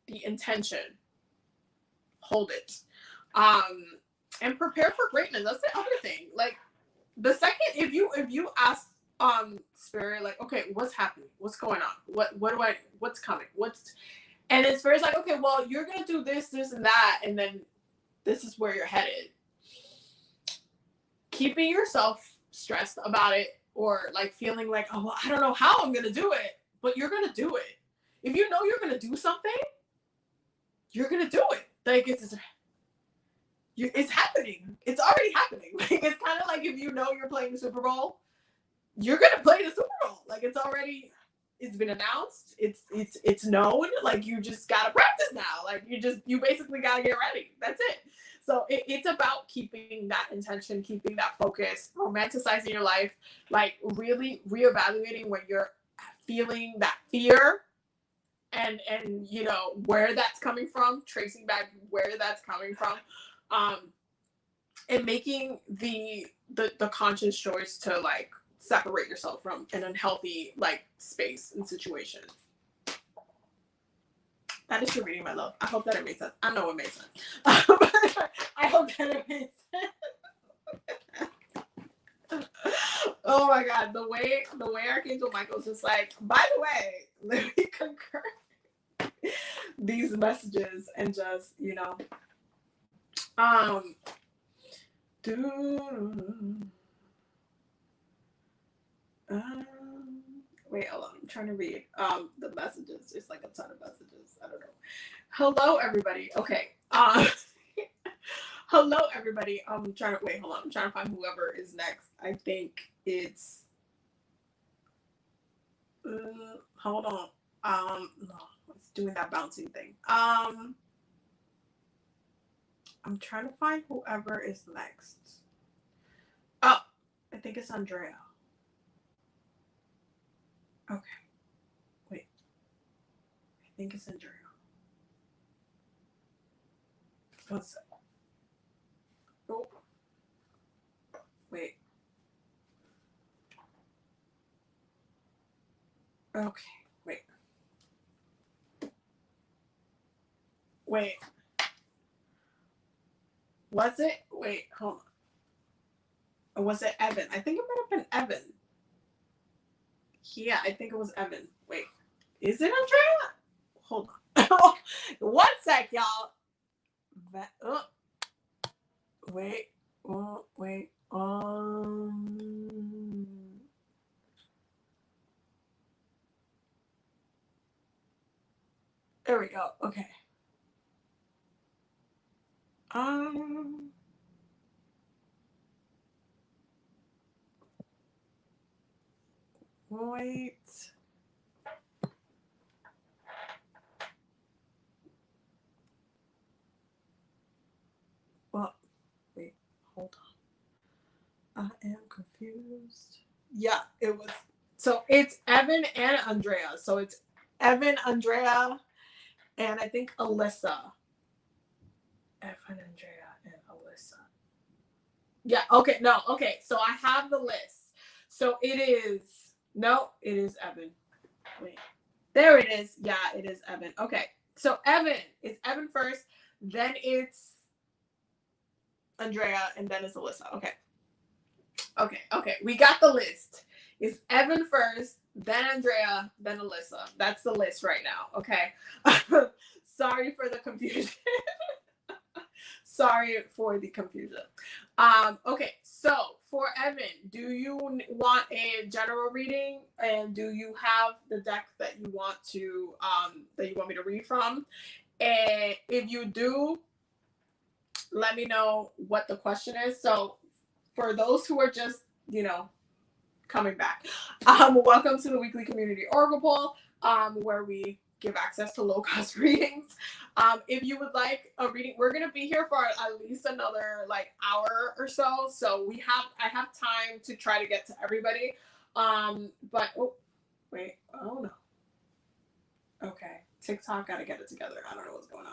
the intention. Hold it. And prepare for greatness. That's the other thing. Like the second, if you ask spirit, like, okay, what's happening? What's going on? What's coming? And it's spirit's like, okay, well, you're gonna do this, and that, and then this is where you're headed. Keeping yourself stressed about it or like feeling like, oh, well, I don't know how I'm gonna do it, but you're gonna do it. If you know you're gonna do something, you're gonna do it. Like it's happening. It's already happening. Like it's kind of like if you know you're playing the Super Bowl, you're gonna play the Super Bowl. Like it's been announced. It's known. Like you just gotta practice now. Like you basically gotta get ready. That's it. So it's about keeping that intention, keeping that focus, romanticizing your life, like really reevaluating when you're feeling that fear and you know where that's coming from, tracing back where that's coming from, and making the conscious choice to like separate yourself from an unhealthy like space and situation. That is your reading, my love. I hope that it made sense. I know it made sense. I hope that it made sense. Oh my God, the way Archangel Michael's just like, by the way, let me concur these messages and just, you know, wait, hold on. I'm trying to read the messages. There's like a ton of messages. I don't know. Hello, everybody. Okay. Hello, everybody. I'm trying to find whoever is next. I think it's. Hold on. No, it's doing that bouncing thing. I'm trying to find whoever is next. Oh, I think it's Andrea. Okay. Wait. I think it's Andrea. One sec. Oh. Wait. Okay. Wait. Was it? Wait, hold on. Or was it Evan? I think it might have been Evan. Yeah, I think it was Evan. Wait. Is it Andrea? Hold on. 1 sec, y'all. Wait. Wait. There we go. Okay. Wait. Well, wait, hold on. I am confused. Yeah, it was. So it's Evan and Andrea. So it's Evan, Andrea, and I think Alyssa. Evan, Andrea, and Alyssa. Yeah, okay, no, okay. So I have the list. So it is, no, it is Evan. Wait. There it is. Yeah, it is Evan. Okay. So Evan, it's Evan first, then it's Andrea, and then it's Alyssa. Okay. Okay. We got the list. It's Evan first, then Andrea, then Alyssa. That's the list right now. Okay. Sorry for the confusion. Sorry for the confusion. Okay, so for Evan, do you want a general reading, and do you have the deck that you want me to read from? And if you do, let me know what the question is. So for those who are just, coming back, welcome to the weekly community Oracle Poll, where we give access to low cost readings. If you would like a reading, we're gonna be here for at least another hour or so. So I have time to try to get to everybody. But oh no. Okay, TikTok gotta get it together. I don't know what's going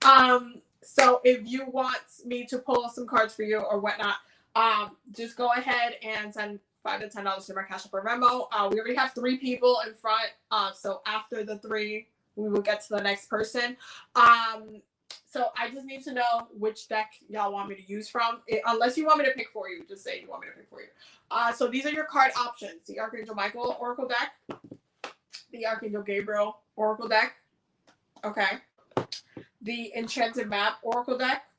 on. So if you want me to pull some cards for you or whatnot, just go ahead and send $5 to $10 to my Cash App or Venmo. We already have 3 people in front. So after the 3, we will get to the next person. So I just need to know which deck y'all want me to use from. Unless you want me to pick for you, just say you want me to pick for you. So these are your card options: the Archangel Michael Oracle deck, the Archangel Gabriel Oracle deck, okay, the Enchanted Map Oracle deck.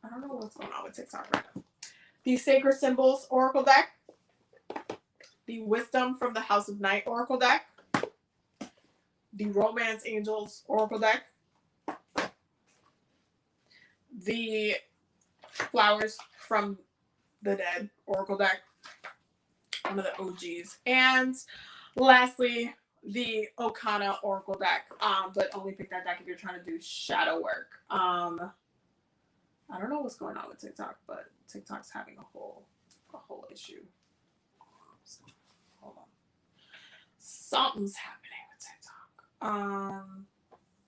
I don't know what's going on with TikTok right now. The Sacred Symbols Oracle deck, the Wisdom from the House of Night Oracle deck, the Romance Angels Oracle deck, the Flowers from the Dead Oracle deck, one of the OGs, and lastly, the Okana Oracle deck. But only pick that deck if you're trying to do shadow work. I don't know what's going on with TikTok, but TikTok's having a whole issue. Hold on. Something's happening with TikTok.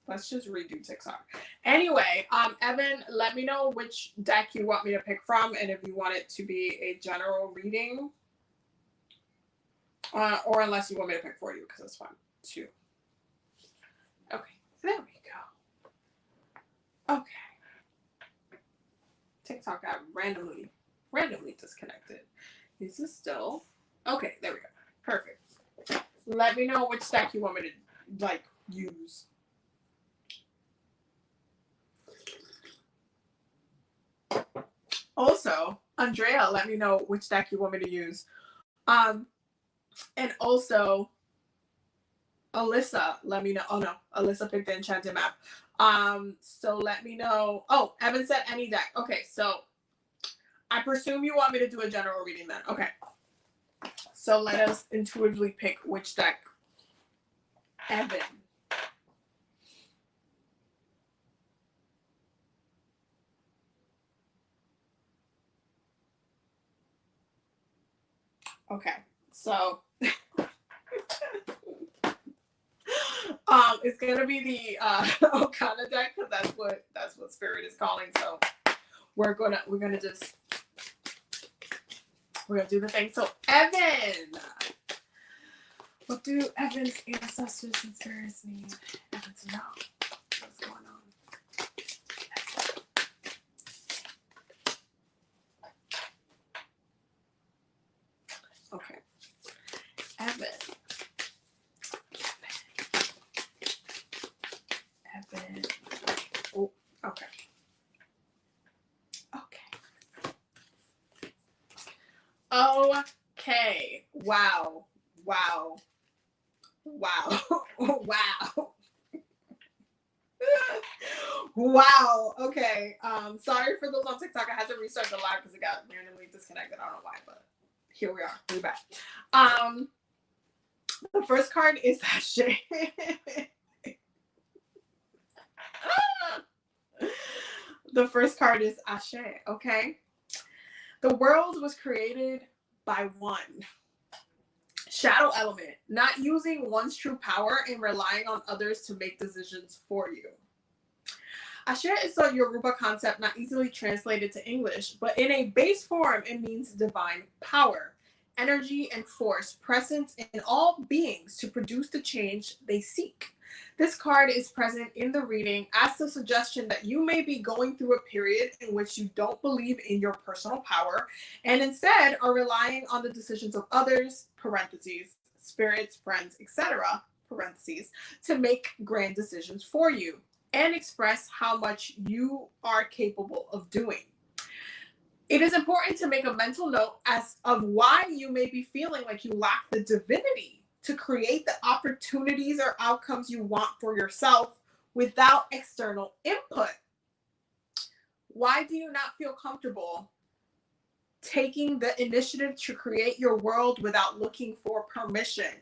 Let's just redo TikTok. Anyway, Evan, let me know which deck you want me to pick from, and if you want it to be a general reading, or unless you want me to pick for you, because that's fine too. Okay, there we go. Okay. TikTok got randomly disconnected. Is this still? Okay, there we go. Perfect. Let me know which deck you want me to use. Also, Andrea, let me know which deck you want me to use. And also, Alyssa, let me know. Oh no, Alyssa picked the Enchanted Map. So let me know. Oh, Evan said any deck. Okay, so I presume you want me to do a general reading then. Okay. So let us intuitively pick which deck. Evan. Okay, so it's gonna be the Okana deck, because that's what Spirit is calling. So we're gonna do the thing. So Evan, what do Evan's ancestors and spirits need Evan to know? What's going on? Okay, Evan. Oh, okay. Okay. Wow. Wow. Okay. Sorry for those on TikTok. I had to restart the live because it got randomly disconnected. I don't know why, but here we are. We're back. The first card is Ashe. The first card is Ashe, okay? The world was created by one. Shadow element, not using one's true power and relying on others to make decisions for you. Ashe is a Yoruba concept not easily translated to English, but in a base form, it means divine power. energy, and force present in all beings to produce the change they seek. This card is present in the reading as the suggestion that you may be going through a period in which you don't believe in your personal power and instead are relying on the decisions of others, parentheses, spirits, friends, etc., parentheses, to make grand decisions for you and express how much you are capable of doing. It is important to make a mental note as of why you may be feeling like you lack the divinity to create the opportunities or outcomes you want for yourself without external input. Why do you not feel comfortable taking the initiative to create your world without looking for permission?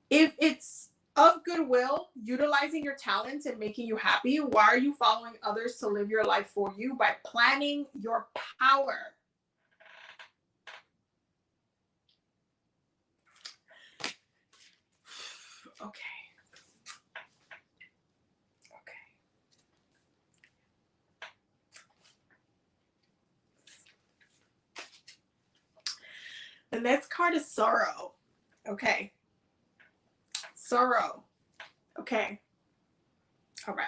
If it's of goodwill, utilizing your talents and making you happy, why are you following others to live your life for you by planning your power? Okay. The next card is sorrow. Okay. Sorrow. Okay. All right.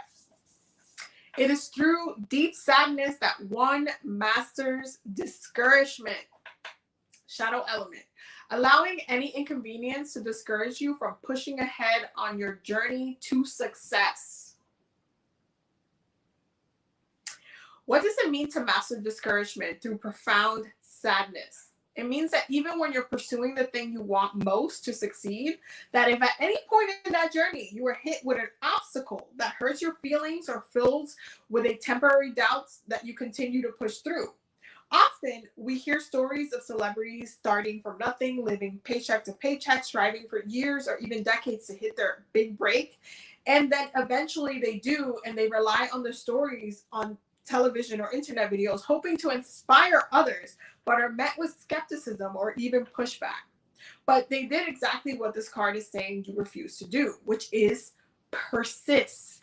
It is through deep sadness that one masters discouragement. Shadow element. Allowing any inconvenience to discourage you from pushing ahead on your journey to success. What does it mean to master discouragement through profound sadness? It means that even when you're pursuing the thing you want most to succeed, that if at any point in that journey you are hit with an obstacle that hurts your feelings or fills with a temporary doubts, that you continue to push through. Often we hear stories of celebrities starting from nothing, living paycheck to paycheck, striving for years or even decades to hit their big break. And then eventually they do, and they rely on their stories on television or internet videos, hoping to inspire others, but are met with skepticism or even pushback. But they did exactly what this card is saying you refuse to do, which is persist.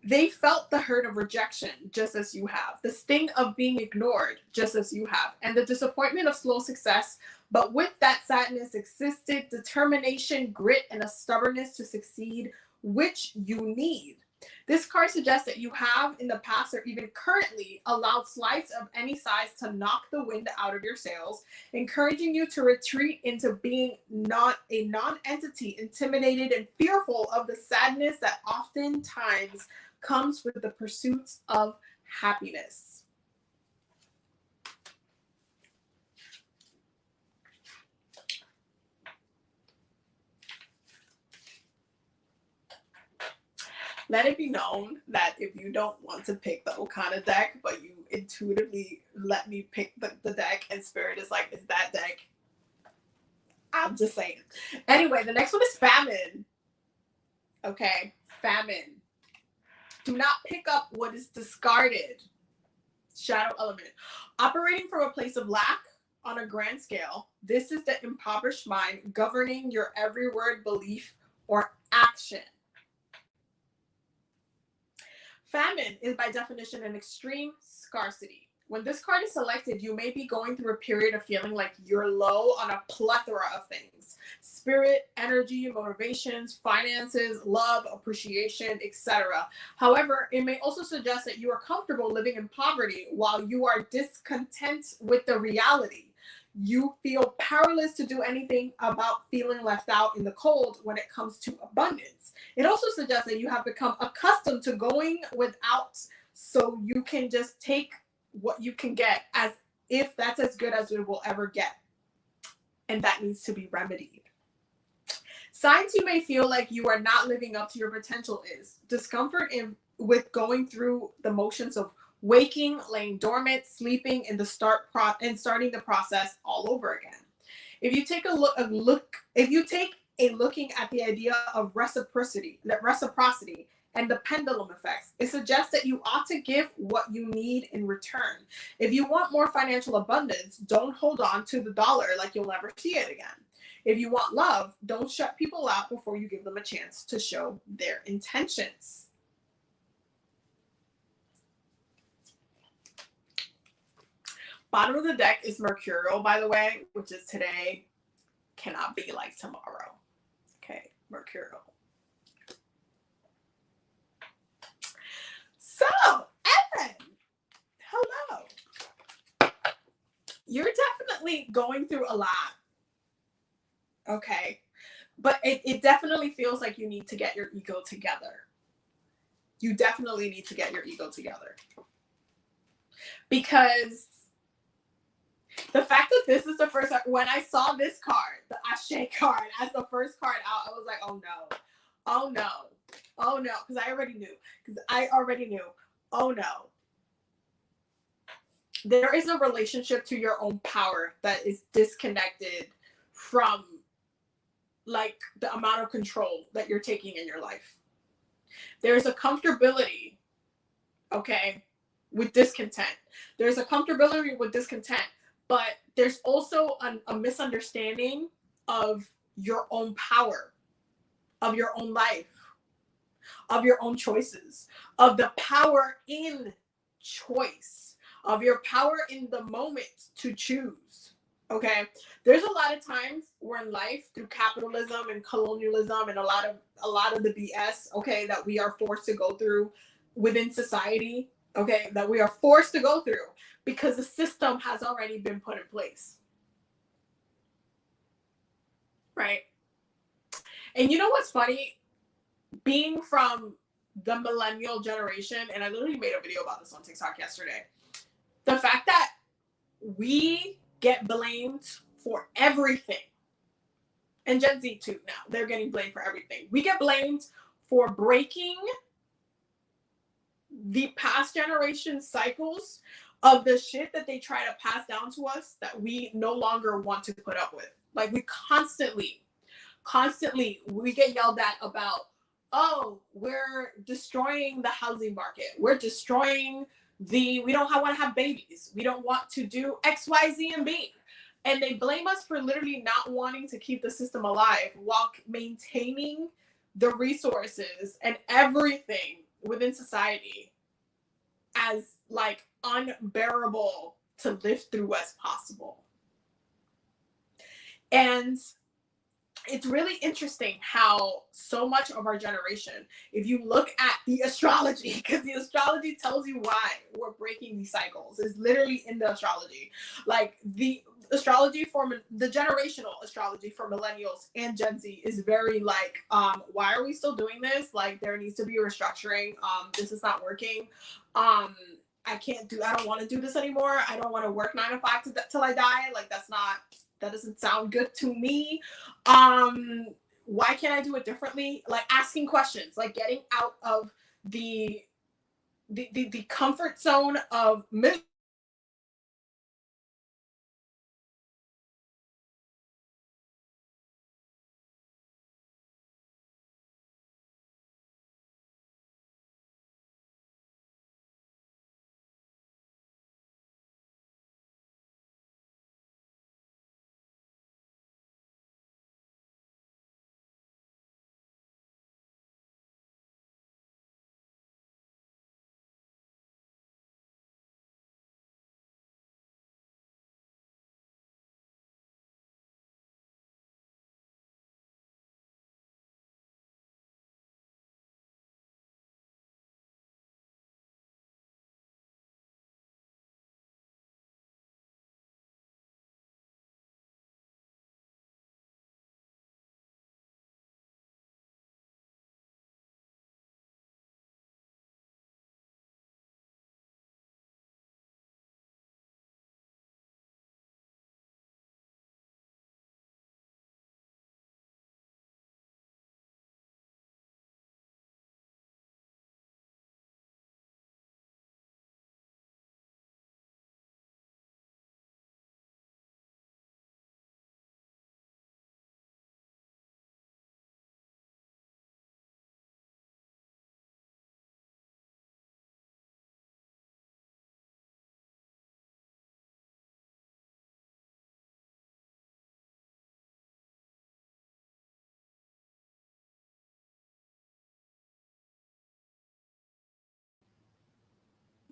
They felt the hurt of rejection, just as you have, the sting of being ignored, just as you have, and the disappointment of slow success. But with that sadness existed determination, grit, and a stubbornness to succeed, which you need. This card suggests that you have in the past or even currently allowed slights of any size to knock the wind out of your sails, encouraging you to retreat into being not a non-entity, intimidated and fearful of the sadness that oftentimes comes with the pursuits of happiness. Let it be known that if you don't want to pick the Okana deck, but you intuitively let me pick the deck, and Spirit is like, it's that deck. I'm just saying. Anyway, the next one is famine. Okay, famine. Do not pick up what is discarded. Shadow element. Operating from a place of lack on a grand scale, this is the impoverished mind governing your every word, belief, or action. Famine is by definition an extreme scarcity. When this card is selected, you may be going through a period of feeling like you're low on a plethora of things: spirit, energy, motivations, finances, love, appreciation, etc. However, it may also suggest that you are comfortable living in poverty while you are discontent with the reality. You feel powerless to do anything about feeling left out in the cold when it comes to abundance. It also suggests that you have become accustomed to going without, so you can just take what you can get as if that's as good as it will ever get. And that needs to be remedied. Signs you may feel like you are not living up to your potential is discomfort with going through the motions of waking, laying dormant, sleeping, and starting the process all over again. If you take a looking at the idea of reciprocity and the pendulum effects, it suggests that you ought to give what you need in return. If you want more financial abundance, don't hold on to the dollar like you'll never see it again. If you want love, don't shut people out before you give them a chance to show their intentions. Bottom of the deck is Mercurial, by the way, which is today. Cannot be like tomorrow. Okay, Mercurial. So, Evan, hello. You're definitely going through a lot. Okay. But it definitely feels like you need to get your ego together. You definitely need to get your ego together. Because the fact that this is the first, when I saw this card, the Ashe card, as the first card out, I was like, oh no. Oh no. Oh no. Because I already knew. Oh no. There is a relationship to your own power that is disconnected from like the amount of control that you're taking in your life. There's a comfortability, okay, with discontent. There's a comfortability with discontent, but there's also a misunderstanding of your own power, of your own life, of your own choices, of the power in choice, of your power in the moment to choose. Okay, there's a lot of times where in life, through capitalism and colonialism and a lot of the BS, okay, that we are forced to go through within society, okay, that we are forced to go through because the system has already been put in place, right? And you know what's funny? Being from the millennial generation, and I literally made a video about this on TikTok yesterday, the fact that we get blamed for everything, and Gen Z too now, they're getting blamed for everything. We get blamed for breaking the past generation cycles of the shit that they try to pass down to us that we no longer want to put up with. Like we constantly, we get yelled at about, oh, we're destroying the housing market. We're destroying we don't want to have babies. We don't want to do X, Y, Z, and B. And they blame us for literally not wanting to keep the system alive while maintaining the resources and everything within society as like unbearable to live through as possible. And it's really interesting how so much of our generation, if you look at the astrology, because the astrology tells you why we're breaking these cycles, is literally in the astrology. Like the astrology for the generational astrology for millennials and Gen Z is very like, why are we still doing this? Like there needs to be a restructuring. This is not working. I don't want to do this anymore. I don't want to work 9 to 5 till I die. Like that doesn't sound good to me. Why can't I do it differently? Like asking questions, like getting out of the comfort zone of misery.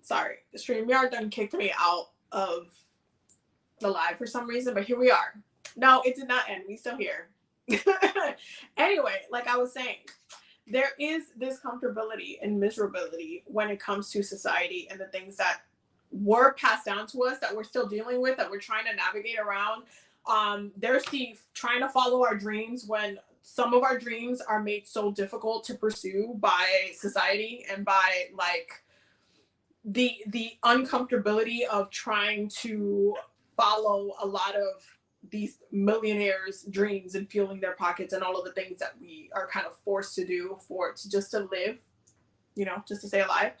Sorry, StreamYard done kicked me out of the live for some reason, but here we are. No, it did not end. We still here. Anyway, like I was saying, there is this comfortability and miserability when it comes to society and the things that were passed down to us that we're still dealing with, that we're trying to navigate around. There's the trying to follow our dreams when some of our dreams are made so difficult to pursue by society and by like the uncomfortability of trying to follow a lot of these millionaires' dreams and fueling their pockets and all of the things that we are kind of forced to do just to live, you know, just to stay alive.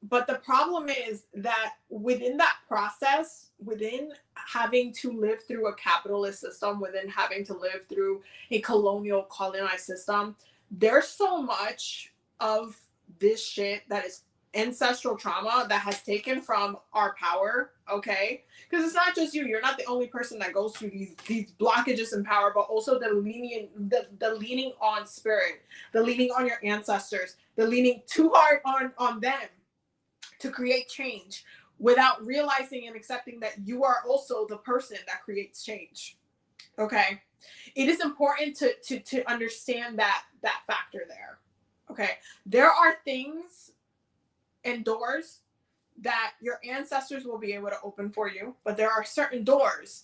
But the problem is that within that process, within having to live through a capitalist system, within having to live through a colonial colonized system, there's so much of this shit that is ancestral trauma that has taken from our power, okay? Because it's not just you. You're not the only person that goes through these blockages in power, but also the leaning on spirit, the leaning on your ancestors, the leaning too hard on them to create change without realizing and accepting that you are also the person that creates change, okay? It is important to understand that factor there, okay? There are things and doors that your ancestors will be able to open for you, but there are certain doors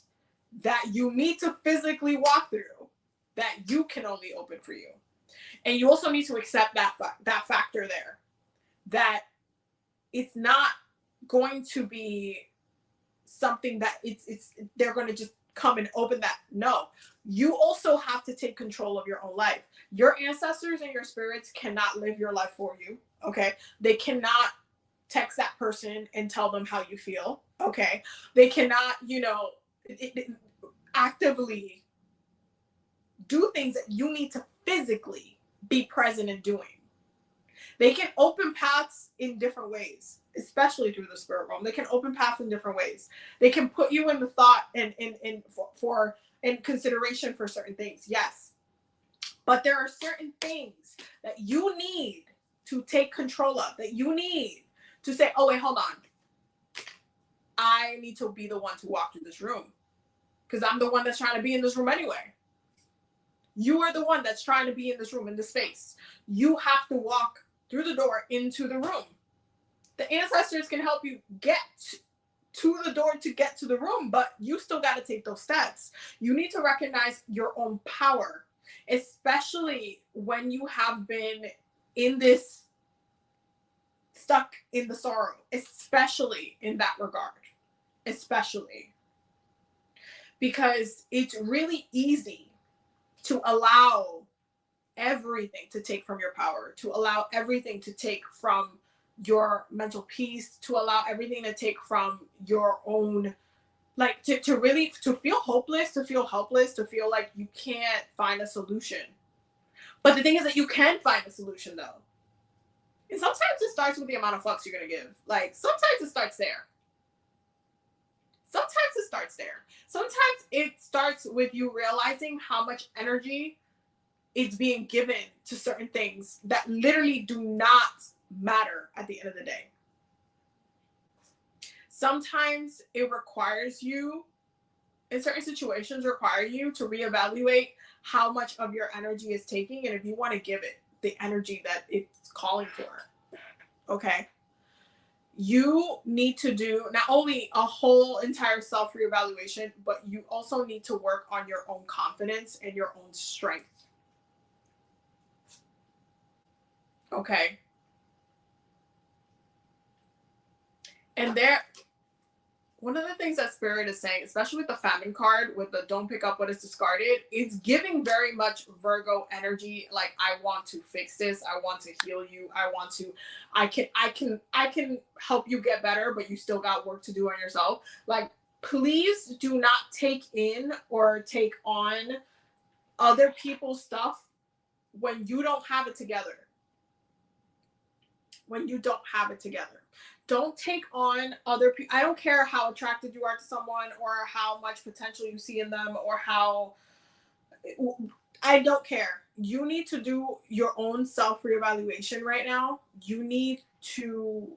that you need to physically walk through that you can only open for you. And you also need to accept that factor there, that it's not going to be something that they're going to just come and open that. No, you also have to take control of your own life. Your ancestors and your spirits cannot live your life for you, okay? They cannot text that person and tell them how you feel, okay? They cannot, you know, actively do things that you need to physically be present in doing. They can open paths in different ways, especially through the spirit realm. They can open paths in different ways. They can put you in the thought and in consideration for certain things, yes. But there are certain things that you need to take control of, that you need to say, oh, wait, hold on. I need to be the one to walk through this room because I'm the one that's trying to be in this room anyway. You are the one that's trying to be in this room, in this space. You have to walk through the door into the room. The ancestors can help you get to the door to get to the room, but you still got to take those steps. You need to recognize your own power, especially when you have been in this, stuck in the sorrow, especially in that regard, especially. Because it's really easy to allow everything to take from your power, to allow everything to take from your mental peace, to allow everything to take from your own, like to really to feel hopeless, to feel helpless, to feel like you can't find a solution. But the thing is that you can find a solution though. And sometimes it starts with the amount of fucks you're gonna give. Like sometimes it starts there. Sometimes it starts there. Sometimes it starts with you realizing how much energy is being given to certain things that literally do not matter at the end of the day. Sometimes it requires you, in certain situations, require you to reevaluate how much of your energy is taking and if you want to give it the energy that it's calling for. Okay? You need to do not only a whole entire self reevaluation, but you also need to work on your own confidence and your own strength. Okay. And one of the things that Spirit is saying, especially with the famine card, with the don't pick up what is discarded, it's giving very much Virgo energy. Like, I want to fix this. I want to heal you. I can help you get better, but you still got work to do on yourself. Like, please do not take in or take on other people's stuff when you don't have it together. When you don't have it together. Don't take on other people. I don't care how attracted you are to someone or how much potential you see in them or how, I don't care. You need to do your own self-reevaluation right now. You need to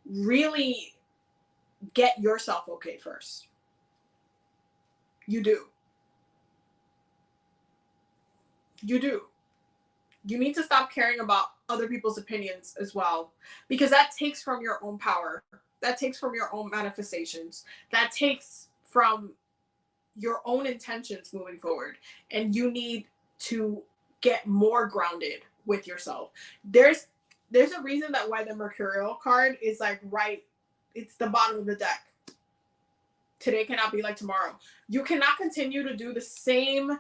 really get yourself okay first. You do. You do. You need to stop caring about other people's opinions as well, because that takes from your own power. That takes from your own manifestations. That takes from your own intentions moving forward. And you need to get more grounded with yourself. There's a reason that why the Mercurial card is like it's the bottom of the deck. Today cannot be like tomorrow. You cannot continue to do the same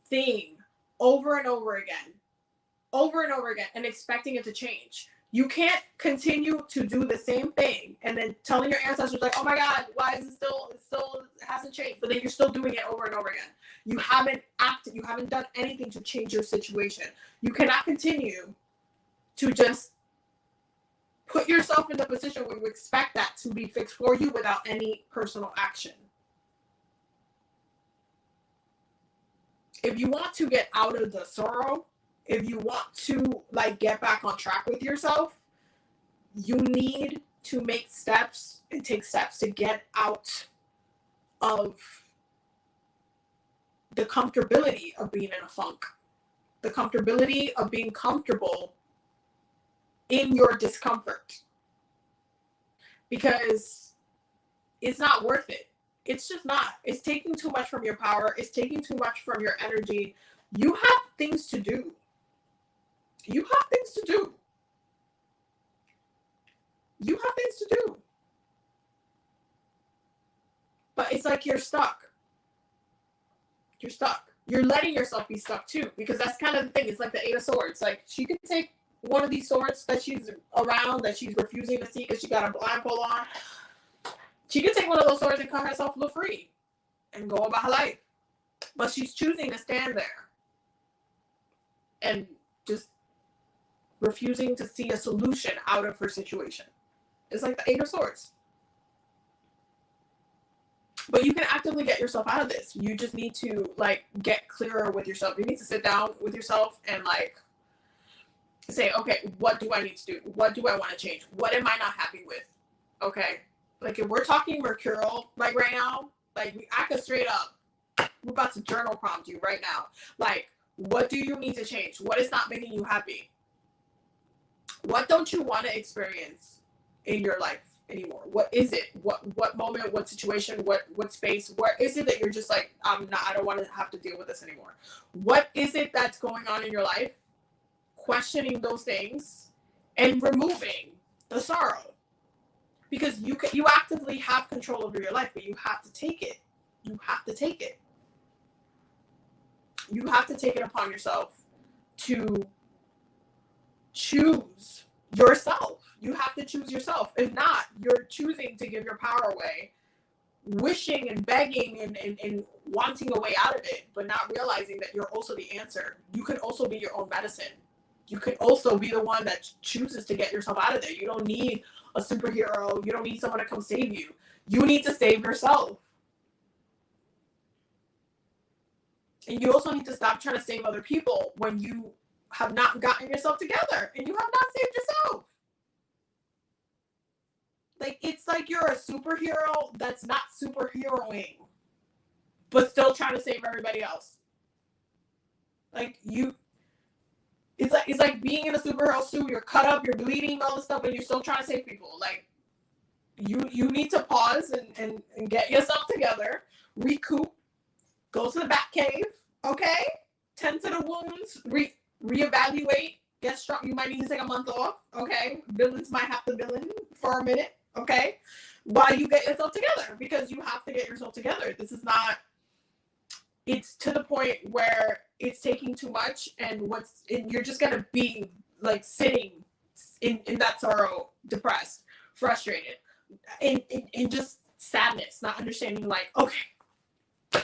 thing over and over again and expecting it to change. You can't continue to do the same thing and then telling your ancestors like, oh my God, why is it still hasn't changed, but then you're still doing it over and over again. You haven't done anything to change your situation. You cannot continue to just put yourself in the position where you expect that to be fixed for you without any personal action. If you want to get out of the sorrow, if you want to like get back on track with yourself, you need to make steps and take steps to get out of the comfortability of being in a funk, the comfortability of being comfortable in your discomfort, because it's not worth it. It's just not. It's taking too much from your power. It's taking too much from your energy. You have things to do. You have things to do. You have things to do. But it's like you're stuck. You're stuck. You're letting yourself be stuck too, because that's kind of the thing. It's like the Eight of Swords. Like she could take one of these swords that she's around, that she's refusing to see because she got a blindfold on. She could take one of those swords and cut herself look free and go about her life. But she's choosing to stand there and just refusing to see a solution out of her situation. It's like the Eight of Swords. But you can actively get yourself out of this. You just need to like get clearer with yourself. You need to sit down with yourself and like say, okay, what do I need to do? What do I want to change? What am I not happy with? Okay. Like if we're talking Mercurial like right now, like I could straight up, we're about to journal prompt you right now. Like, what do you need to change? What is not making you happy? What don't you want to experience in your life anymore? What is it? What moment, what situation, what space, where is it that you're just like, I don't want to have to deal with this anymore? What is it that's going on in your life? Questioning those things and removing the sorrow. Because you actively have control over your life, but you have to take it. You have to take it. You have to take it upon yourself to choose yourself. You have to choose yourself. If not, you're choosing to give your power away, wishing and begging and wanting a way out of it, but not realizing that you're also the answer. You can also be your own medicine. You can also be the one that chooses to get yourself out of there. You don't need a superhero. You don't need someone to come save you. You need to save yourself. And you also need to stop trying to save other people when you have not gotten yourself together and you have not saved yourself. Like, it's like you're a superhero that's not superheroing, but still trying to save everybody else. Like, it's like being in a superhero suit, you're cut up, you're bleeding, all this stuff, and you're still trying to save people. Like, you need to pause and get yourself together, recoup, go to the back cave, okay? Tend to the wounds, reevaluate, get strong. You might need to take a month off, okay? Villains might have to villain for a minute, okay? While you get yourself together, because you have to get yourself together. This is not, it's to the point where it's taking too much, and you're just gonna be like sitting in that sorrow, depressed, frustrated, in just sadness, not understanding, like, okay,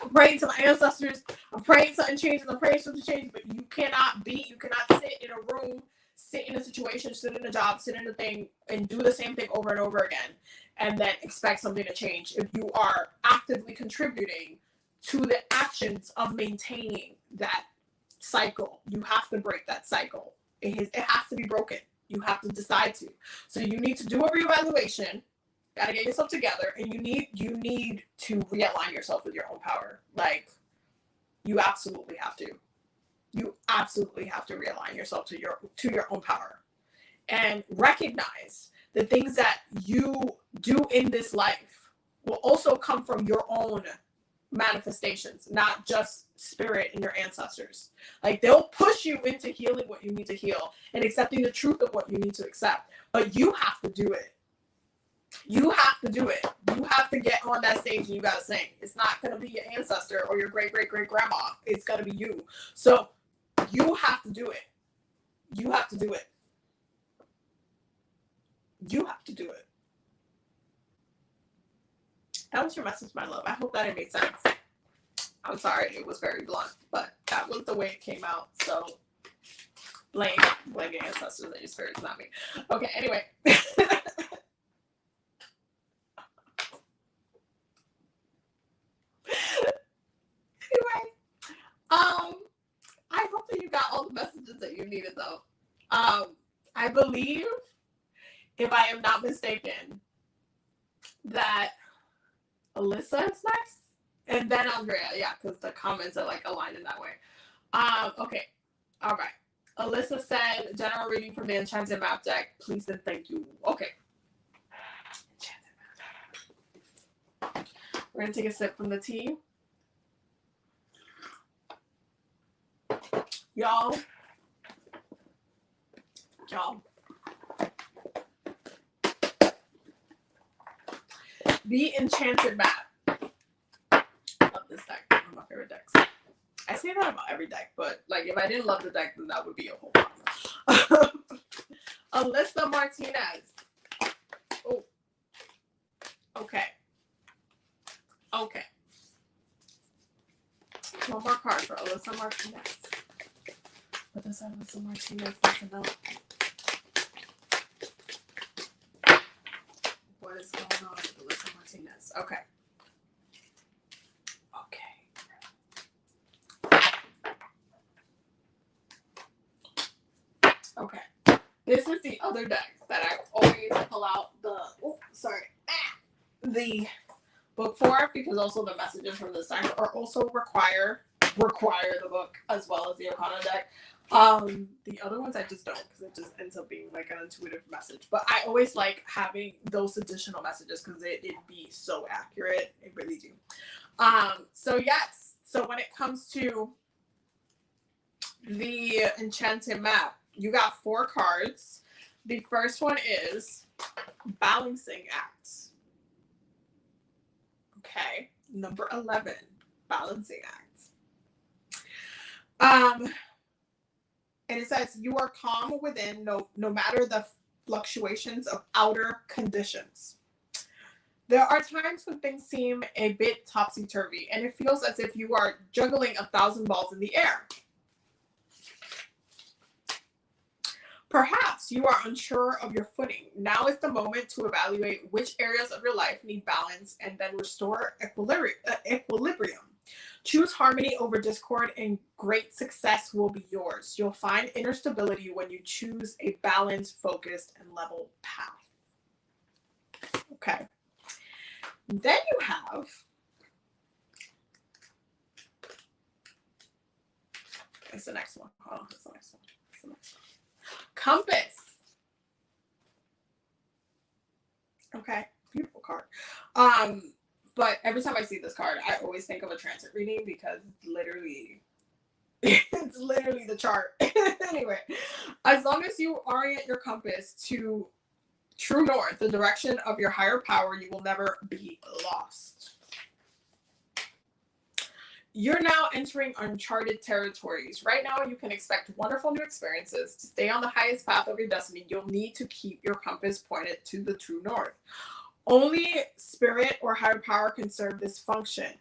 I'm praying to my ancestors, I'm praying something changes, I'm praying something changes, but you cannot sit in a room, sit in a situation, sit in a job, sit in a thing, and do the same thing over and over again, and then expect something to change. If you are actively contributing to the actions of maintaining that cycle, you have to break that cycle. It has to be broken. You have to decide to. So you need to do a reevaluation Gotta get yourself together, and you need to realign yourself with your own power. Like, you absolutely have to. You absolutely have to realign yourself to your own power, and recognize the things that you do in this life will also come from your own manifestations, not just spirit and your ancestors. Like, they'll push you into healing what you need to heal and accepting the truth of what you need to accept, but you have to do it. You have to do it. You have to get on that stage and you gotta sing. It's not gonna be your ancestor or your great great great grandma. It's gonna be you. So you have to do it. You have to do it. You have to do it. That was your message, my love. I hope that it made sense. I'm sorry it was very blunt, but that was the way it came out. So blame your ancestors and your spirits, not me. Okay, anyway. I hope that you got all the messages that you needed, though. I believe, if I am not mistaken, that Alyssa is next, and then Andrea. Yeah, because the comments are like aligned in that way. Okay, all right. Alyssa said, "General reading from the Enchanted Map deck, please and thank you." Okay. Enchanted Map. We're gonna take a sip from the tea. Y'all. The Enchanted Map. I love this deck. One of my favorite decks. I say that about every deck, but like, if I didn't love the deck, then that would be a whole problem. Alyssa Martinez. Oh. Okay. One more card for Alyssa Martinez. What does Alyssa Martinez need to know? What is going on with Alyssa Martinez? Okay. This is the other deck that I always pull out the book for, because also the messages from this deck are also require the book as well as the Okana deck. The other ones I just don't, because it just ends up being like an intuitive message. But I always like having those additional messages because it'd be so accurate. It really do. So yes. So when it comes to the Enchanted Map, you got 4 cards. The first one is Balancing Act. Okay. Number 11, Balancing Act. And it says, you are calm within no matter the fluctuations of outer conditions. There are times when things seem a bit topsy-turvy, and it feels as if you are juggling 1,000 balls in the air. Perhaps you are unsure of your footing. Now is the moment to evaluate which areas of your life need balance and then restore equilibrium. Choose harmony over discord and great success will be yours. You'll find inner stability when you choose a balanced, focused, and level path. Okay. Then you have it's the next one. Oh, it's the next one. It's the next one. Compass. Okay, beautiful card. But every time I see this card, I always think of a transit reading because literally, it's literally the chart. Anyway, as long as you orient your compass to true north, the direction of your higher power, you will never be lost. You're now entering uncharted territories. Right now, you can expect wonderful new experiences. To stay on the highest path of your destiny, you'll need to keep your compass pointed to the true north. Only spirit or higher power can serve this function.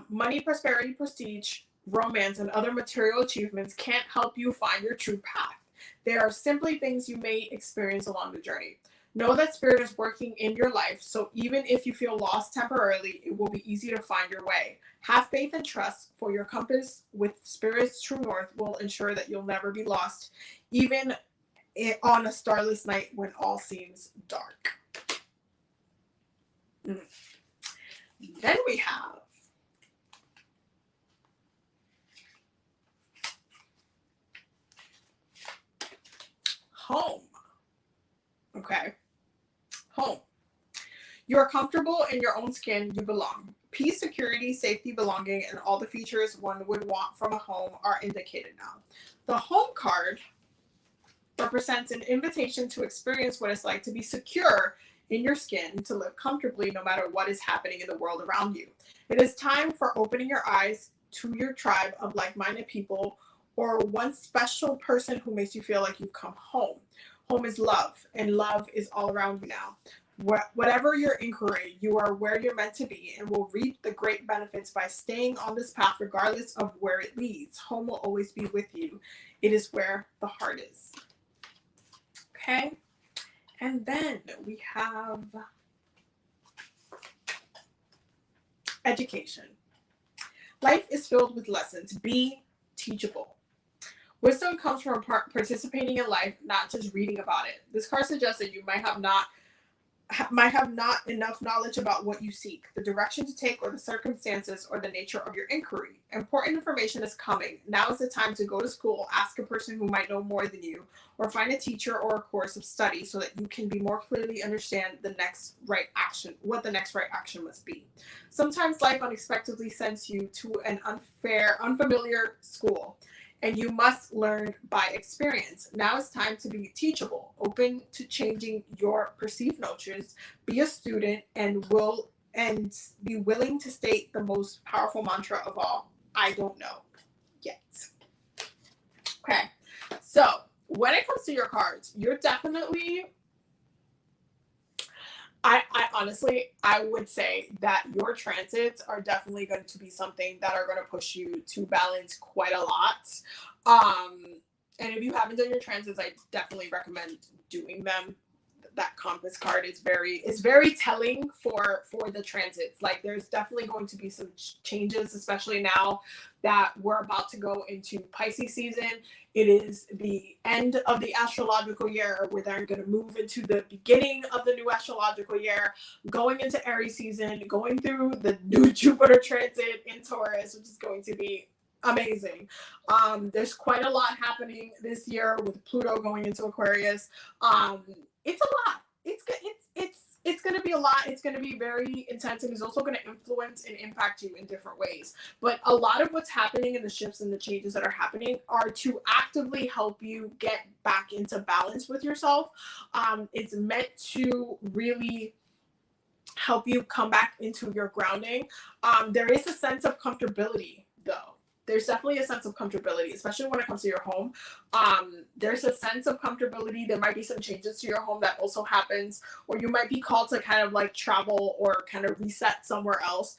Money, prosperity, prestige, romance, and other material achievements can't help you find your true path. They are simply things you may experience along the journey. Know that spirit is working in your life, so even if you feel lost temporarily, it will be easy to find your way. Have faith and trust, for your compass with spirit's true north will ensure that you'll never be lost, even on a starless night when all seems dark. Mm. Then we have home. Okay. Home. You are comfortable in your own skin. You belong. Peace, security, safety, belonging, and all the features one would want from a home are indicated now. The home card represents an invitation to experience what it's like to be secure in your skin, to live comfortably no matter what is happening in the world around you. It is time for opening your eyes to your tribe of like-minded people or one special person who makes you feel like you've come home. Home is love, and love is all around you now. Whatever your inquiry, you are where you're meant to be and will reap the great benefits by staying on this path regardless of where it leads. Home will always be with you. It is where the heart is. Okay? And then we have education. Life is filled with lessons. Be teachable. Wisdom comes from participating in life, not just reading about it. This card suggests that you might have not enough knowledge about what you seek, the direction to take, or the circumstances or the nature of your inquiry. Important information is coming. Now is the time to go to school, ask a person who might know more than you, or find a teacher or a course of study so that you can be more clearly understand the next right action, what the next right action must be. Sometimes life unexpectedly sends you to an unfamiliar school, and you must learn by experience. Now it's time to be teachable, open to changing your perceived notions, be a student, and be willing to state the most powerful mantra of all: I don't know yet. Okay, so when it comes to your cards, you're definitely, I honestly, I would say that your transits are definitely going to be something that are going to push you to balance quite a lot. And if you haven't done your transits, I definitely recommend doing them. That compass card is very telling for the transits. Like, there's definitely going to be some changes, especially now that we're about to go into Pisces season. It is the end of the astrological year. We're then going to move into the beginning of the new astrological year, going into Aries season, going through the new Jupiter transit in Taurus, which is going to be amazing. There's quite a lot happening this year with Pluto going into Aquarius. It's a lot. It's going to be a lot. It's going to be very intense, and it's also going to influence and impact you in different ways. But a lot of what's happening and the shifts and the changes that are happening are to actively help you get back into balance with yourself. It's meant to really help you come back into your grounding. There is a sense of comfortability, though. There's definitely a sense of comfortability, especially when it comes to your home. There's a sense of comfortability. There might be some changes to your home that also happens, or you might be called to kind of like travel or kind of reset somewhere else.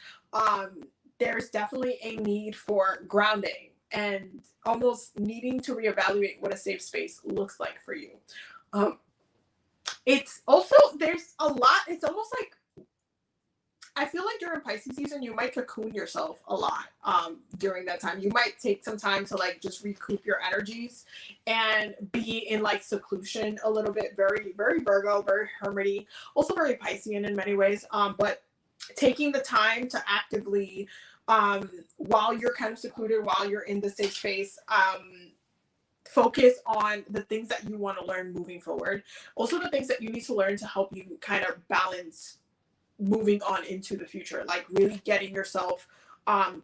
There's definitely a need for grounding and almost needing to reevaluate what a safe space looks like for you. It's also, there's a lot, it's almost like, I feel like during Pisces season, you might cocoon yourself a lot during that time. You might take some time to like just recoup your energies and be in like seclusion a little bit. Very, very Virgo, very hermity, also very Piscean in many ways. But taking the time to actively, while you're kind of secluded, while you're in the safe space, focus on the things that you want to learn moving forward. Also the things that you need to learn to help you kind of balance moving on into the future, like really getting yourself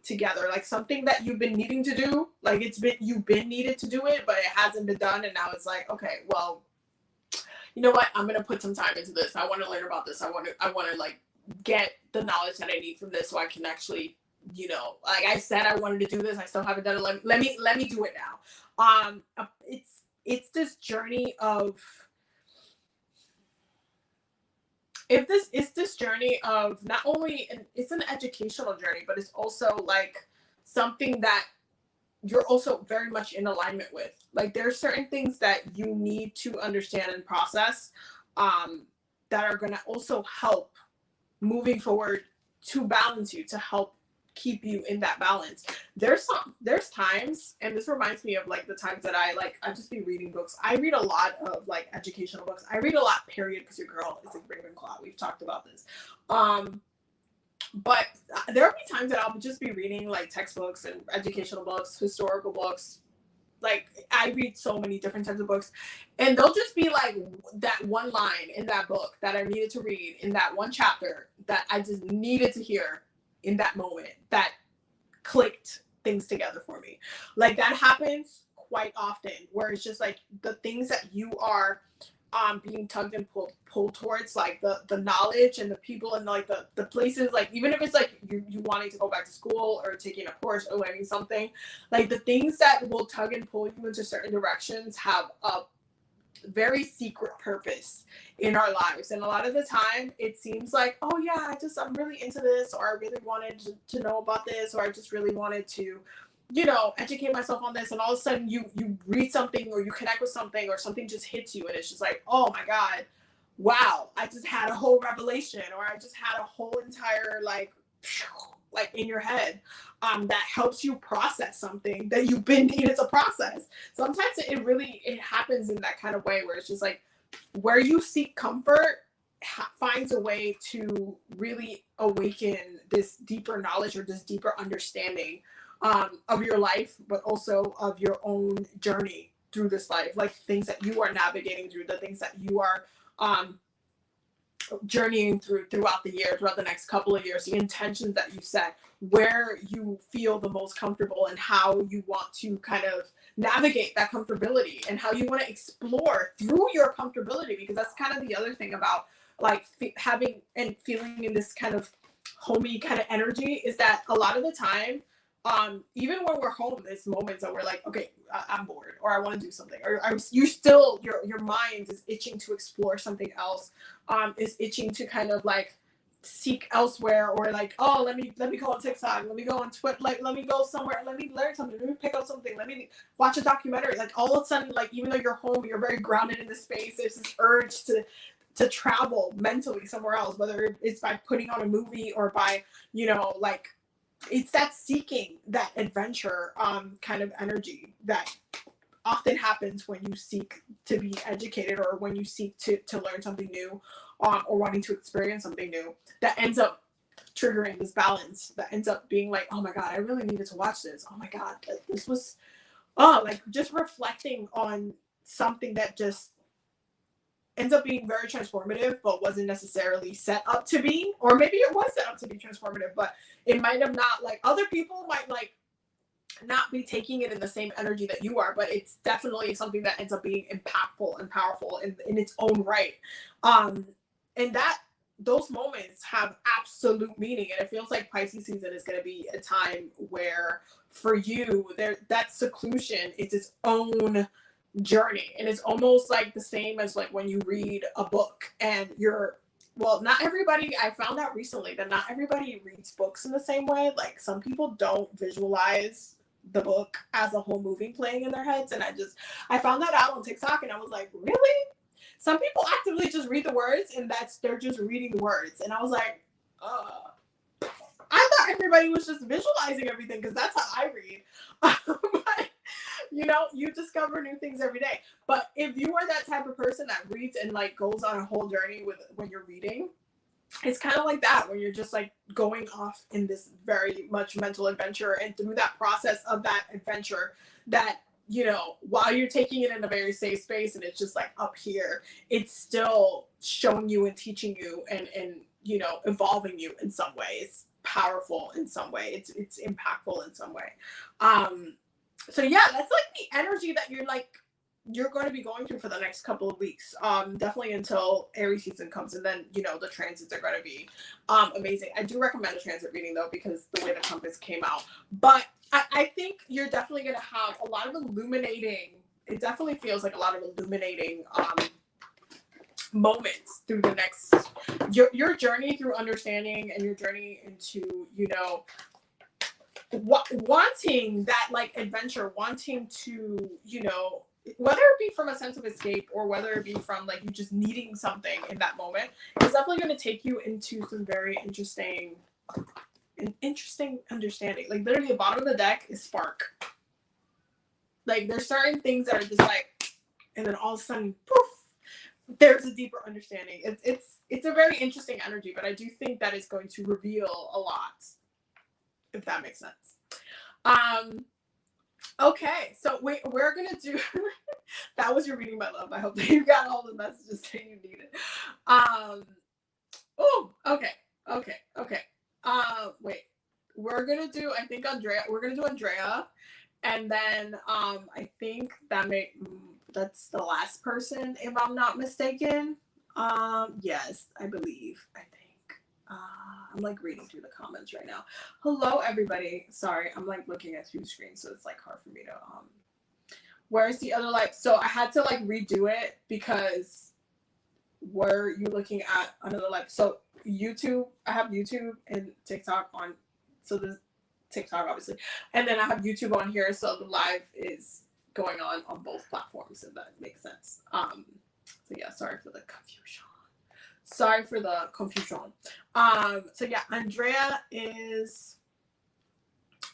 together, like something that you've been needing to do, like you've been needed to do it, but it hasn't been done, and now it's like, okay, well, you know what, I'm gonna put some time into this. I want to learn about this. I want to like get the knowledge that I need from this so I can actually, you know, like I said, I wanted to do this, I still haven't done it. Let me do it now. It's this journey of, it's this journey of not only, it's an educational journey, but it's also like something that you're also very much in alignment with. Like, there's certain things that you need to understand and process that are going to also help moving forward to balance you, to help keep you in that balance. There's times, and this reminds me of like the times that I just be reading books. I read a lot of like educational books. I read a lot, period, because your girl is a Ravenclaw. We've talked about this. But there'll be times that I'll just be reading like textbooks and educational books, historical books. Like, I read so many different types of books, and they'll just be like that one line in that book that I needed to read in that one chapter that I just needed to hear in that moment that clicked things together for me. Like, that happens quite often, where it's just like the things that you are being tugged and pulled towards, like the knowledge and the people and like the places, like even if it's like you wanting to go back to school or taking a course or learning something, like the things that will tug and pull you into certain directions have a very secret purpose in our lives. And a lot of the time it seems like, oh yeah, I'm really into this, or I really wanted to know about this, or I just really wanted to, educate myself on this. And all of a sudden you read something, or you connect with something, or something just hits you, and it's just like, oh my God, wow, I just had a whole revelation, or I just had a whole entire like in your head that helps you process something that you've been needed to process. Sometimes it happens in that kind of way, where it's just like where you seek comfort finds a way to really awaken this deeper knowledge or this deeper understanding of your life, but also of your own journey through this life, like things that you are navigating through, the things that you are journeying throughout the year, throughout the next couple of years, the intentions that you set, where you feel the most comfortable, and how you want to kind of navigate that comfortability, and how you want to explore through your comfortability. Because that's kind of the other thing about like having and feeling in this kind of homey kind of energy, is that a lot of the time, even when we're home, there's moments that we're like, okay, I'm bored, or I want to do something, or your mind is itching to explore something else, is itching to kind of like seek elsewhere, or like, oh, let me go on TikTok, let me go on Twitter, like let me go somewhere, let me learn something, let me pick up something, let me watch a documentary. Like all of a sudden, like even though you're home, you're very grounded in the space, there's this urge to travel mentally somewhere else, whether it's by putting on a movie or by, like, it's that seeking that adventure kind of energy that often happens when you seek to be educated, or when you seek to learn something new, or wanting to experience something new, that ends up triggering this balance, that ends up being like, oh my God, I really needed to watch this. Oh my God, this was, like just reflecting on something that just ends up being very transformative, but wasn't necessarily set up to be, or maybe it was set up to be transformative, but it might have not, like other people might like not be taking it in the same energy that you are, but it's definitely something that ends up being impactful and powerful in its own right. And that those moments have absolute meaning. And it feels like Pisces season is going to be a time where for you, that seclusion is its own journey, and it's almost like the same as like when you read a book, and not everybody, I found out recently that not everybody reads books in the same way. Like some people don't visualize the book as a whole movie playing in their heads, and I found that out on TikTok, and I was like, really? Some people actively just read the words, and they're just reading the words, and I was like, I thought everybody was just visualizing everything, because that's how I read. But you discover new things every day. But if you are that type of person that reads and like goes on a whole journey when you're reading, it's kind of like that, where you're just like going off in this very much mental adventure, and through that process of that adventure, that while you're taking it in a very safe space, and it's just like up here, it's still showing you and teaching you and evolving you in some way. It's powerful in some way. It's impactful in some way. So yeah, that's like the energy that you're going to be going through for the next couple of weeks. Definitely until Aries season comes, and then the transits are going to be amazing. I do recommend a transit reading though, because the way the compass came out. But I think you're definitely going to have a lot of illuminating. It definitely feels like a lot of illuminating moments through the next your journey through understanding, and your journey into wanting that like adventure, wanting to whether it be from a sense of escape, or whether it be from like you just needing something in that moment, is definitely going to take you into some very interesting an interesting understanding. Like literally the bottom of the deck is spark. Like there's certain things that are just like, and then all of a sudden, poof, there's a deeper understanding. It's a very interesting energy, but I do think that it's going to reveal a lot, if that makes sense. Okay, so we're gonna do that was your reading, my love. I hope that you got all the messages that you needed. Oh, okay. Wait. We're gonna do, I think, Andrea. We're gonna do Andrea, and then I think that's the last person, if I'm not mistaken. Yes, I believe. I think. I'm like reading through the comments right now. Hello, everybody. Sorry, I'm like looking at two screens, so it's like hard for me to Where's the other live? So I had to like redo it because were you looking at another live? So YouTube, I have YouTube and TikTok on. So there's TikTok obviously, and then I have YouTube on here. So the live is going on both platforms, if that makes sense. So yeah, sorry for the confusion. So yeah, Andrea is.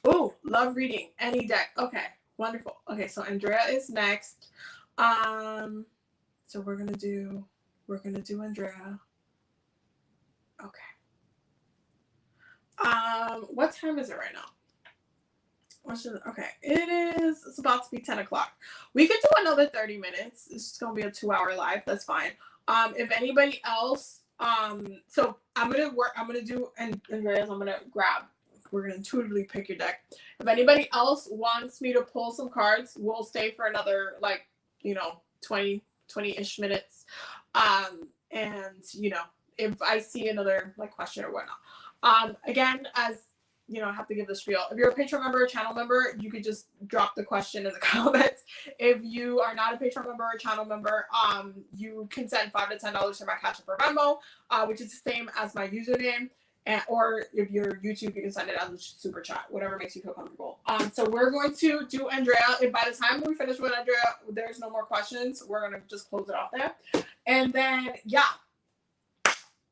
Oh, love reading any deck. Okay. Wonderful. Okay, so Andrea is next. So we're gonna do Andrea. Okay. What time is it right now? Okay, it's about to be 10 o'clock. We could do another 30 minutes. It's just gonna be a 2-hour live. That's fine. If anybody else, so I'm gonna do Andrea's. We're gonna intuitively pick your deck. If anybody else wants me to pull some cards, we'll stay for another 20-ish minutes. And if I see another question or whatnot. Again, as I have to give the spiel. If you're a Patreon member or channel member, you could just drop the question in the comments. If you are not a Patreon member or channel member, you can send $5 to $10 to my Cash App or Venmo, which is the same as my username. Or if you're YouTube, you can send it as a super chat, whatever makes you feel comfortable. So we're going to do Andrea. If by the time we finish with Andrea, there's no more questions, we're going to just close it off there. And then, yeah,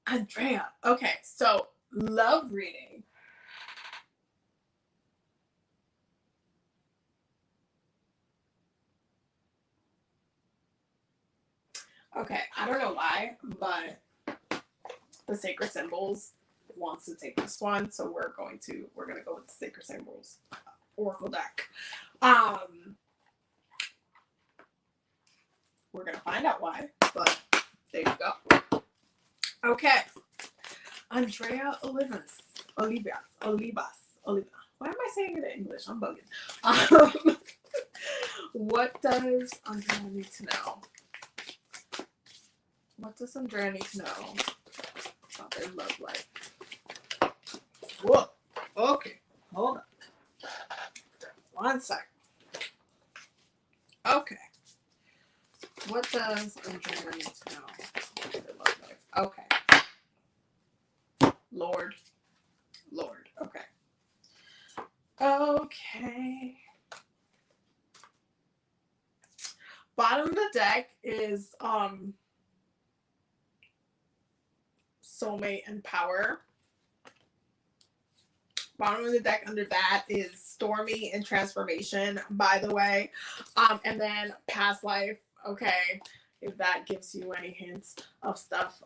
Andrea. Okay, so love reading. Okay, I don't know why, but the Sacred Symbols wants to take this one, so we're gonna go with the Sacred Symbols Oracle deck. We're gonna find out why, but there you go. Okay, Andrea Olivas. Why am I saying it in English? I'm bugging. What does Andrea need to know? What does Andrea need to know about their love life? Whoa. Okay. Hold on. 1 second. Okay. What does Andrea need to know about their love life? Okay. Lord. Okay. Okay. Bottom of the deck is soulmate and power. Bottom of the deck under that is stormy and transformation, by the way. And then past life, okay, if that gives you any hints of stuff.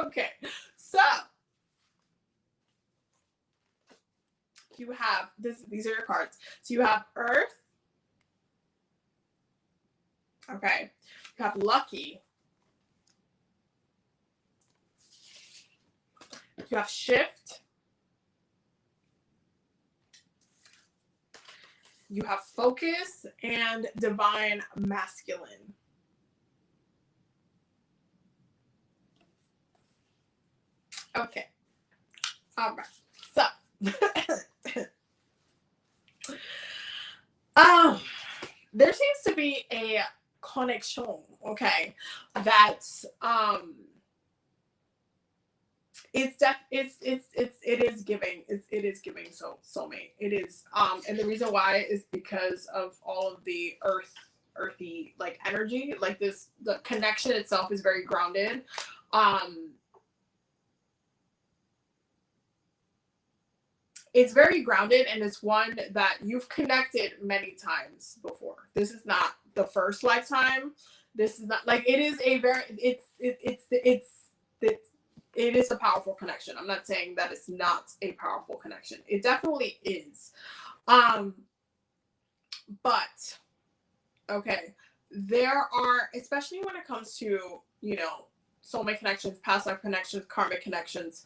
Okay, so you have these are your cards. So you have Earth. Okay. You have Lucky. You have Shift. You have Focus and Divine Masculine. Okay. All right. So, there seems to be a connection, okay, that's it is giving soulmate. It is and the reason why is because of all of the earthy energy, the connection itself is very grounded. it's very grounded, and it's one that you've connected many times before. This is not the first lifetime. This is not like, it is a very, it is a powerful connection. I'm not saying that it's not a powerful connection. It definitely is. But okay, there are, especially when it comes to, you know, soulmate connections, past life connections, karmic connections,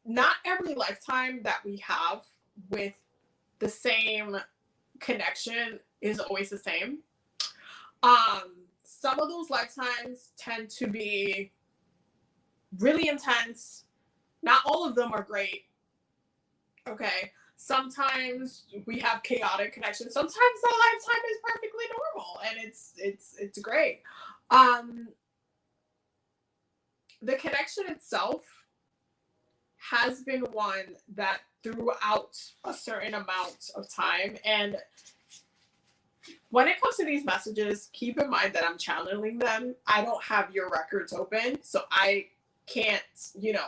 not every lifetime that we have with the same connection is always the same. Some of those lifetimes tend to be really intense. Not all of them are great. Okay. Sometimes we have chaotic connections. Sometimes the lifetime is perfectly normal and it's great. The connection itself has been one that throughout a certain amount of time, and when it comes to these messages, keep in mind that I'm channeling them. I don't have your records open, so I can't, you know,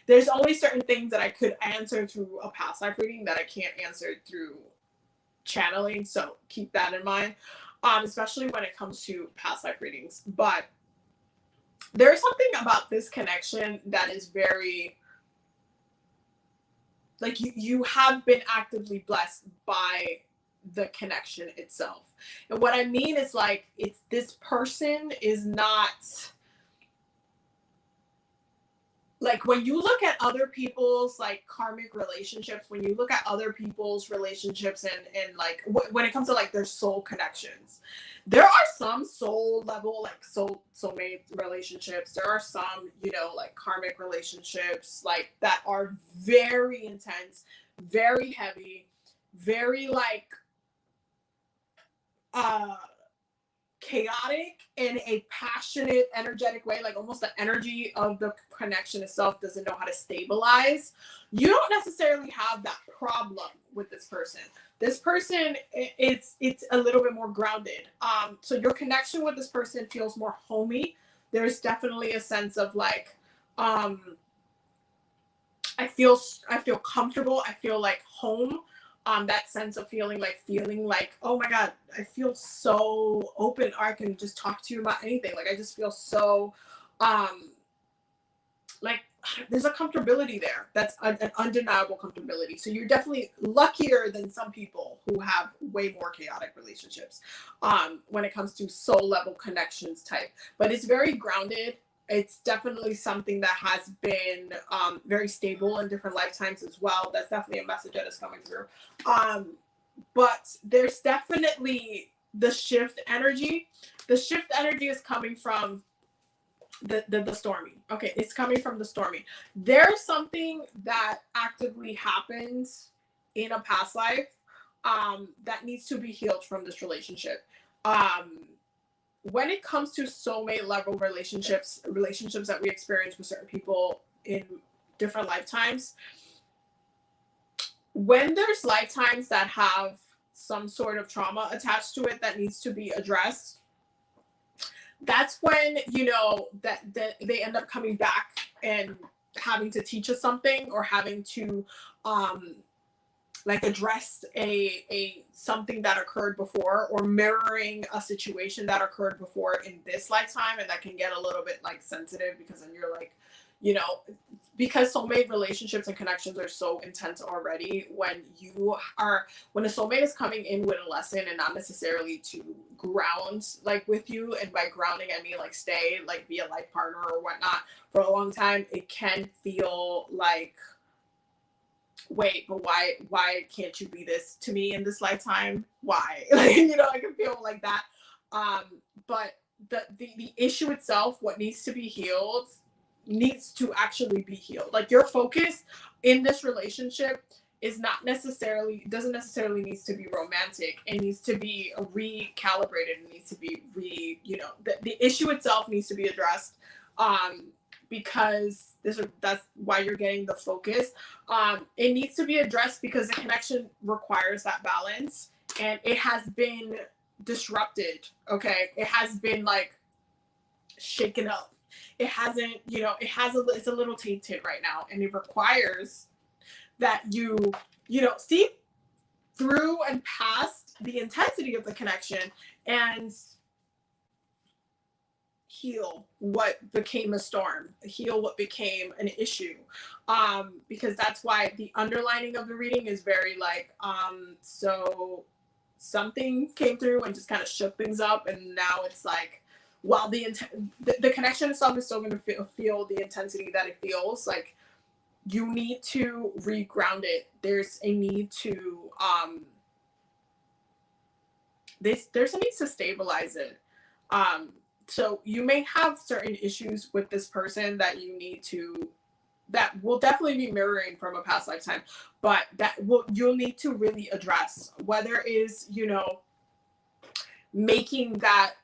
there's only certain things that I could answer through a past life reading that I can't answer through channeling. So keep that in mind, especially when it comes to past life readings. But there's something about this connection that is very, like, you have been actively blessed by the connection itself. And what I mean is, like, it's, this person is not, like, when you look at other people's like karmic relationships, when you look at other people's relationships and like when it comes to like their soul connections, there are some soul level, like soulmate relationships. There are some, you know, like karmic relationships like that are very intense, very heavy, very like chaotic in a passionate, energetic way. Like almost the energy of the connection itself doesn't know how to stabilize. You don't necessarily have that problem with this person. This person, it's a little bit more grounded. So your connection with this person feels more homey. There's definitely a sense of like, I feel comfortable. I feel like home. That sense of feeling like, oh my God, I feel so open, or I can just talk to you about anything. Like, I just feel so, like, there's a comfortability there. That's an undeniable comfortability. So you're definitely luckier than some people who have way more chaotic relationships, when it comes to soul level connections type. But it's very grounded. It's definitely something that has been very stable in different lifetimes as well. That's definitely a message that is coming through. But there's definitely the shift energy. The shift energy is coming from the stormy. Okay, it's coming from the stormy. There's something that actively happens in a past life that needs to be healed from this relationship. When it comes to soulmate level relationships that we experience with certain people in different lifetimes, when there's lifetimes that have some sort of trauma attached to it that needs to be addressed, that's when, you know, that they end up coming back and having to teach us something, or having to like address a something that occurred before, or mirroring a situation that occurred before in this lifetime. And that can get a little bit like sensitive, because then you're like, you know, because soulmate relationships and connections are so intense already, when a soulmate is coming in with a lesson and not necessarily to ground like with you, and by grounding I mean like stay, like be a life partner or whatnot for a long time, it can feel like, wait, but why can't you be this to me in this lifetime? Why? Like, you know, I can feel like that. But the issue itself, what needs to be healed, needs to actually be healed. Like, your focus in this relationship is not necessarily, doesn't necessarily needs to be romantic. It needs to be recalibrated. It needs to be the issue itself needs to be addressed. Because that's why you're getting the focus. It needs to be addressed because the connection requires that balance, and it has been disrupted. Okay, it has been like shaken up. it hasn't, it's a little tainted right now, and it requires that you see through and past the intensity of the connection and heal what became a storm, heal what became an issue. Because that's why the underlining of the reading is very like, so something came through and just kind of shook things up, and now it's like, while the connection itself is still going to feel the intensity that it feels like, you need to reground it. There's a need to there's a need to stabilize it. So you may have certain issues with this person that will definitely be mirroring from a past lifetime, but you'll need to really address, whether is, making that,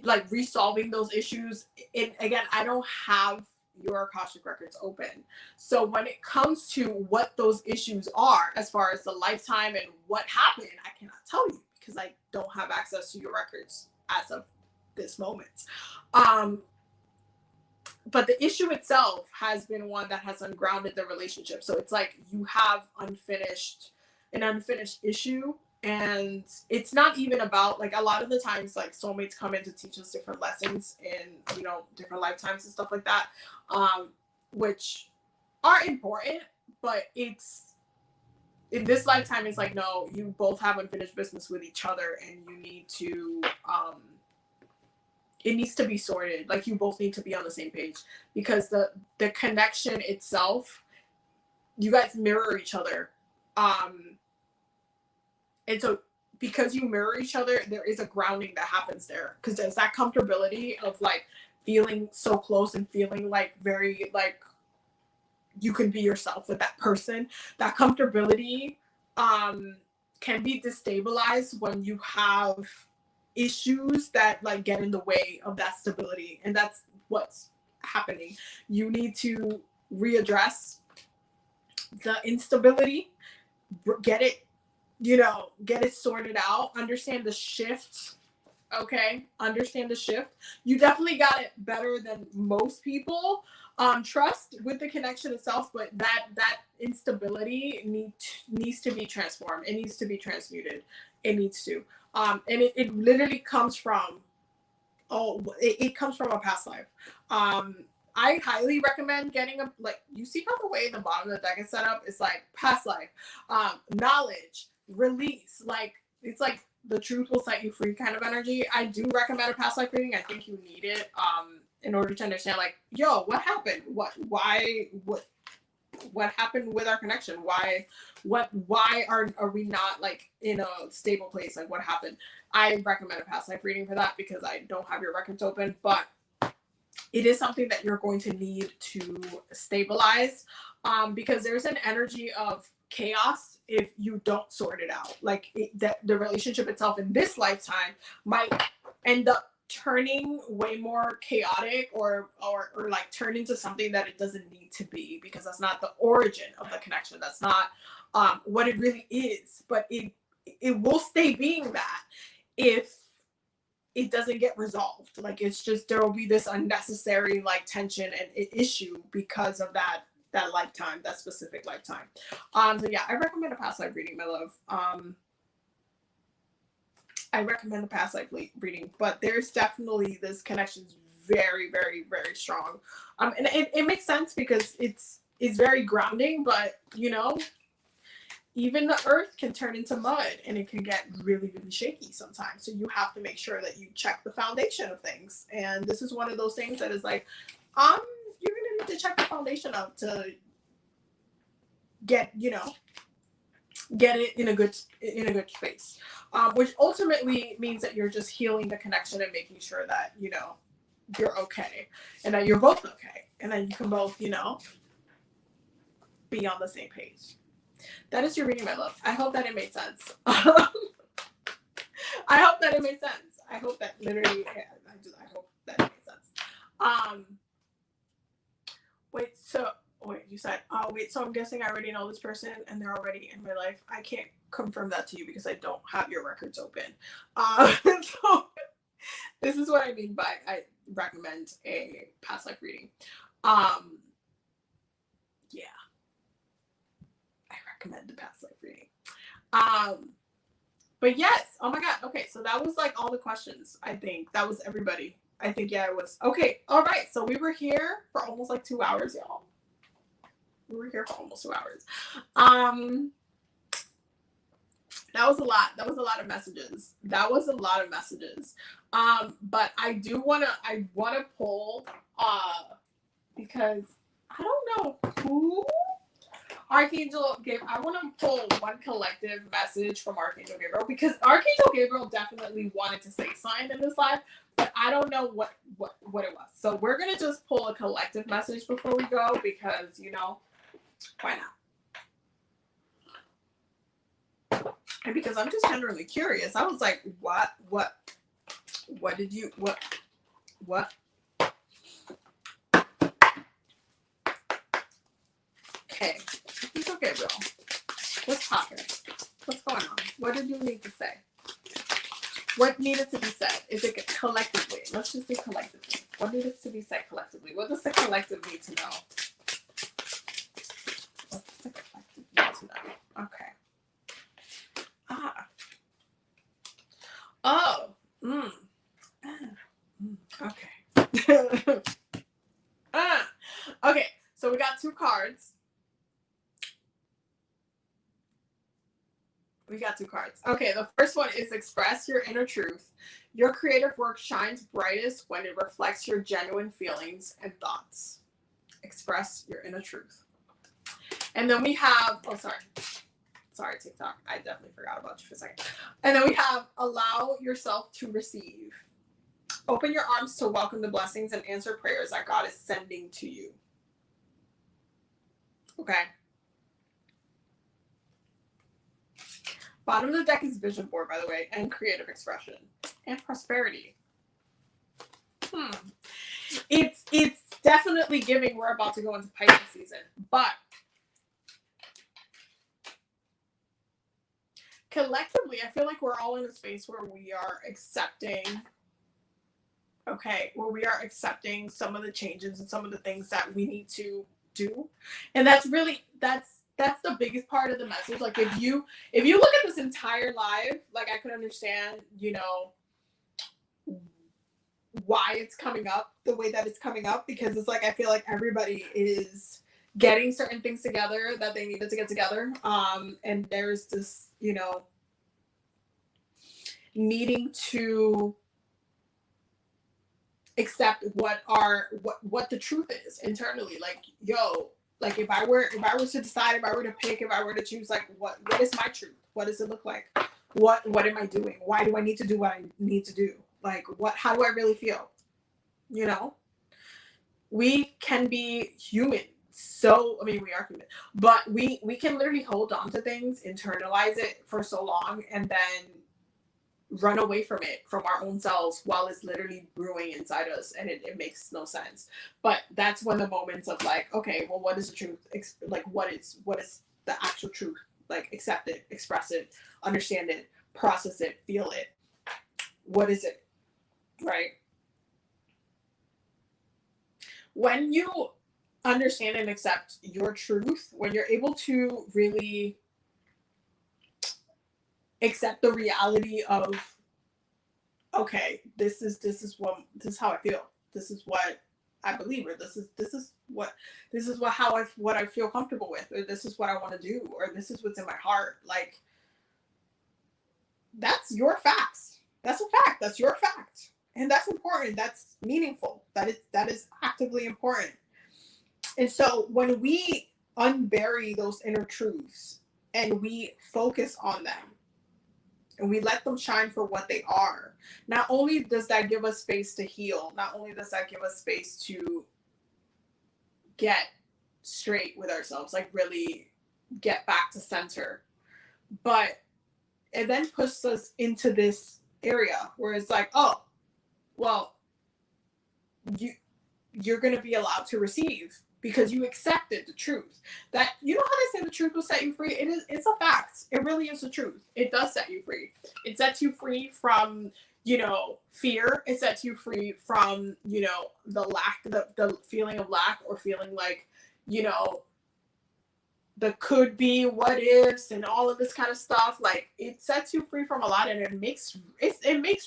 like, resolving those issues. And again, I don't have your Akashic records open, so when it comes to what those issues are, as far as the lifetime and what happened, I cannot tell you, because I don't have access to your records as of this moment. But the issue itself has been one that has ungrounded the relationship. So it's like you have an unfinished issue. And it's not even about, like, a lot of the times, like, soulmates come in to teach us different lessons in, different lifetimes and stuff like that, which are important, but it's, in this lifetime, it's like, no, you both have unfinished business with each other, and you need to, it needs to be sorted. Like, you both need to be on the same page, because the connection itself, you guys mirror each other. And so, because you mirror each other, there is a grounding that happens there, because there's that comfortability of, like, feeling so close and feeling like very, like, you can be yourself with that person. That comfortability can be destabilized when you have issues that, like, get in the way of that stability, and that's what's happening. You need to readdress the instability, get it sorted out, understand the shift. Okay, understand the shift. You definitely got it better than most people. Trust with the connection itself, but that instability needs to be transformed. It needs to be transmuted. It needs to. And it literally comes from, it comes from a past life. I highly recommend getting you see how the way the bottom of the deck is set up? It's like past life, knowledge, release. Like, it's like the truth will set you free kind of energy. I do recommend a past life reading. I think you need it in order to understand, like, what happened? What happened with our connection? Why are we not, like, in a stable place? Like, what happened? I recommend a past life reading for that, because I don't have your records open, but it is something that you're going to need to stabilize, because there's an energy of chaos if you don't sort it out. Like, the relationship itself in this lifetime might end up turning way more chaotic, or like turn into something that it doesn't need to be, because that's not the origin of the connection. That's not what it really is. But it will stay being that if it doesn't get resolved. Like, it's just, there will be this unnecessary, like, tension and issue because of that lifetime, that specific lifetime. So yeah, I recommend a past life reading, my love. I recommend the past life reading, but there's definitely, this connection is very, very, very strong. And it makes sense, because it's very grounding, but, even the earth can turn into mud, and it can get really, really shaky sometimes. So you have to make sure that you check the foundation of things. And this is one of those things that is like, you're gonna need to check the foundation of to get it in a good space. Which ultimately means that you're just healing the connection and making sure that, you're okay, and that you're both okay, and that you can both, be on the same page. That is your reading, my love. I hope that it made sense. I hope that it made sense. I hope that literally, I hope that it made sense. You said, so I'm guessing I already know this person and they're already in my life. I can't confirm that to you because I don't have your records open. So this is what I mean by recommend a past life reading. Yeah, I recommend the past life reading. But yes, oh my god. Okay, so that was like all the questions. I think that was everybody. I think, yeah, it was. Okay, all right. So we were here for almost like 2 hours, y'all. We were here for almost 2 hours. That was a lot. That was a lot of messages. But I wanna pull because I don't know who Archangel Gabriel. I want to pull one collective message from Archangel Gabriel, because Archangel Gabriel definitely wanted to say something in this live, but I don't know what it was. So we're gonna just pull a collective message before we go, because why not? And because I'm just generally curious. I was like, what did you what? Okay. Archangel Gabriel. What's popping? What's going on? What did you need to say? What needed to be said? Is it collectively? Let's just do collectively. What needed to be said collectively? What does the collective need to know? What does the collective need to know? Okay. Oh. Okay. Okay. So we got 2 cards. Okay, the first one is express your inner truth. Your creative work shines brightest when it reflects your genuine feelings and thoughts. Express your inner truth. And then we have, sorry, TikTok. I definitely forgot about you for a second. And then we have allow yourself to receive. Open your arms to welcome the blessings and answer prayers that God is sending to you. Okay. Bottom of the deck is vision board, by the way, and creative expression and prosperity. It's definitely giving we're about to go into Pisces season, but collectively, I feel like we're all in a space where we are accepting. Okay, where we are accepting some of the changes and some of the things that we need to do, and that's the biggest part of the message. Like if you look at this entire live, like I could understand, why it's coming up the way that it's coming up, because it's like I feel like everybody is getting certain things together that they needed to get together, and there's this needing to accept what the truth is internally. Like, like if I were to decide, if I were to pick, if I were to choose, like what is my truth? What does it look like? What am I doing? Why do I need to do what I need to do? Like how do I really feel? We can be human. So, I mean, we are human, but we can literally hold on to things, internalize it for so long, and then run away from it, from our own selves, while it's literally brewing inside us, and it makes no sense. But that's when the moments of like, okay, well, what is the truth? Like, what is the actual truth? Like, accept it, express it, understand it, process it, feel it. What is it? Right? When you understand and accept your truth, when you're able to really accept the reality of, okay, this is how I feel. This is what I believe, or this is what I feel comfortable with, or this is what I want to do, or this is what's in my heart. Like, that's your facts. That's a fact. That's your fact. And that's important. That's meaningful. That is actively important. And so when we unbury those inner truths and we focus on them and we let them shine for what they are, not only does that give us space to heal, not only does that give us space to get straight with ourselves, like really get back to center, but it then pushes us into this area where it's like, oh, well, you're going to be allowed to receive because you accepted the truth. That, you know how they say the truth will set you free? It's a fact. It really is the truth. It does set you free. It sets you free from, you know, fear. It sets you free from, you know, the feeling of lack, or feeling like, you know, the could be, what ifs, and all of this kind of stuff. Like, it sets you free from a lot, and it makes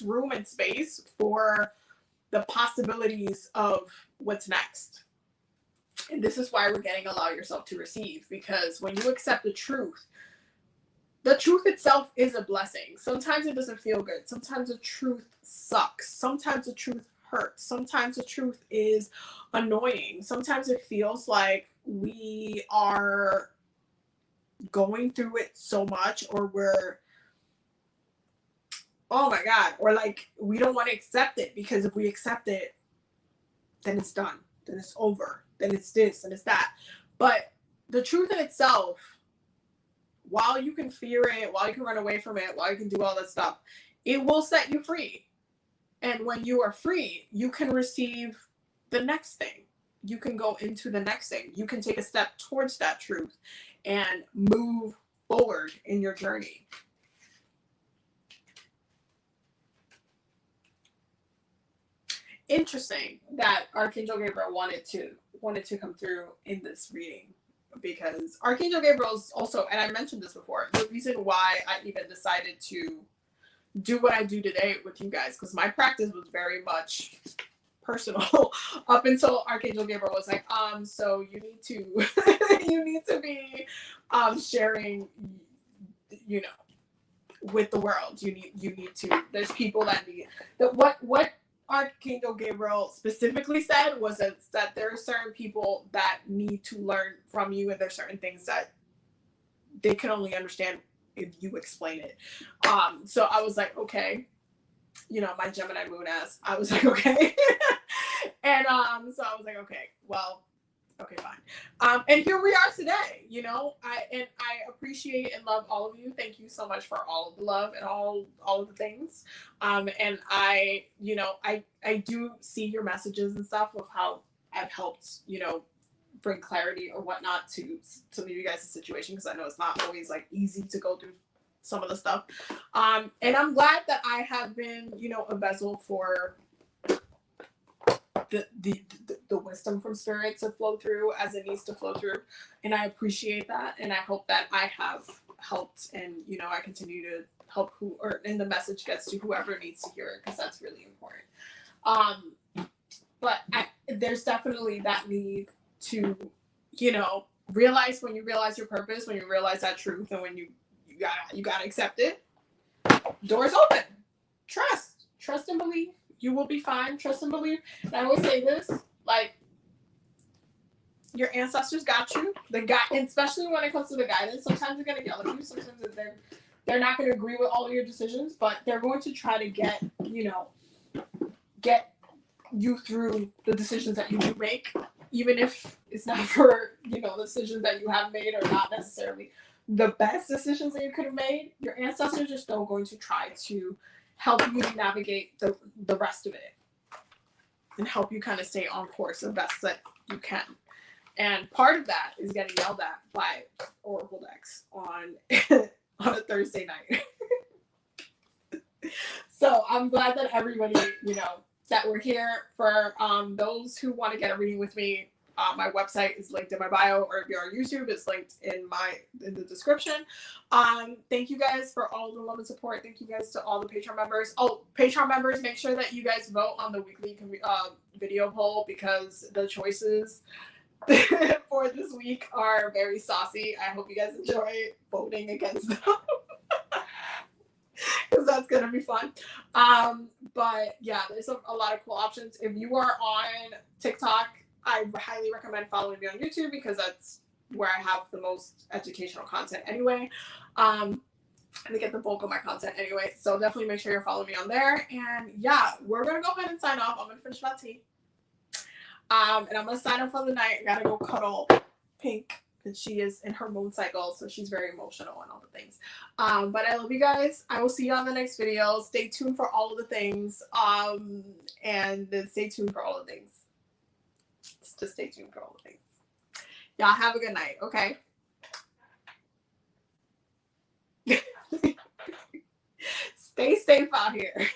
room and space for the possibilities of what's next. And this is why we're getting allow yourself to receive, because when you accept the truth itself is a blessing. Sometimes it doesn't feel good. Sometimes the truth sucks. Sometimes the truth hurts. Sometimes the truth is annoying. Sometimes it feels like we are going through it so much, or we're, oh my God, or like we don't want to accept it, because if we accept it, then it's done. Then it's over. Then it's this and it's that. But the truth in itself, while you can fear it, while you can run away from it, while you can do all that stuff, it will set you free. And when you are free, you can receive the next thing. You can go into the next thing. You can take a step towards that truth and move forward in your journey. Interesting that Archangel Gabriel wanted to come through in this reading, because Archangel Gabriel is also, and I mentioned this before, the reason why I even decided to do what I do today with you guys, because my practice was very much personal up until Archangel Gabriel was like, so you need to you need to be sharing, you know, with the world. You need to, there's people that need that. What Archangel Gabriel specifically said was that there are certain people that need to learn from you, and there's certain things that they can only understand if you explain it. So I was like, okay, you know, my Gemini moon ass, I was like, okay. And so I was like, okay, well, okay, fine. And here we are today, you know. I appreciate and love all of you. Thank you so much for all of the love and all of the things. And I, you know, I do see your messages and stuff of how I've helped, you know, bring clarity or whatnot to some of you guys' situation, because I know it's not always like easy to go through some of the stuff. And I'm glad that I have been, you know, a vessel for the wisdom from spirit to flow through as it needs to flow through. And I appreciate that. And I hope that I have helped, and, you know, I continue to help and the message gets to whoever needs to hear it, because that's really important. But there's definitely that need to, you know, realize, when you realize your purpose, when you realize that truth, and when you gotta accept it, doors open. Trust and believe. You will be fine. Trust and believe. And I always say this, like, your ancestors got you. And especially when it comes to the guidance, sometimes they're gonna yell at you. Sometimes they're not gonna agree with all of your decisions, but they're going to try to get you through the decisions that you do make, even if it's not for, you know, decisions that you have made or not necessarily the best decisions that you could have made. Your ancestors are still going to try to help you navigate the rest of it, and help you kind of stay on course the best that you can. And part of that is getting yelled at by Oracle decks on a Thursday night. So I'm glad that everybody, you know, that we're here. For those who want to get a reading with me, my website is linked in my bio, or if you're on YouTube, it's linked in the description. Thank you guys for all the love and support. Thank you guys to all the Patreon members. Oh, Patreon members, make sure that you guys vote on the weekly video poll, because the choices for this week are very saucy. I hope you guys enjoy voting against them, because that's gonna be fun. But yeah, there's a lot of cool options. If you are on TikTok, I highly recommend following me on YouTube, because that's where I have the most educational content anyway. I get the bulk of my content anyway. So definitely make sure you're following me on there. And yeah, we're going to go ahead and sign off. I'm going to finish my tea. And I'm going to sign off for the night. I got to go cuddle Pink, because she is in her moon cycle. So she's very emotional and all the things. But I love you guys. I will see you on the next video. Stay tuned for all of the things. And stay tuned for all the things. Just stay tuned for all the things. Y'all have a good night, okay? Stay safe out here.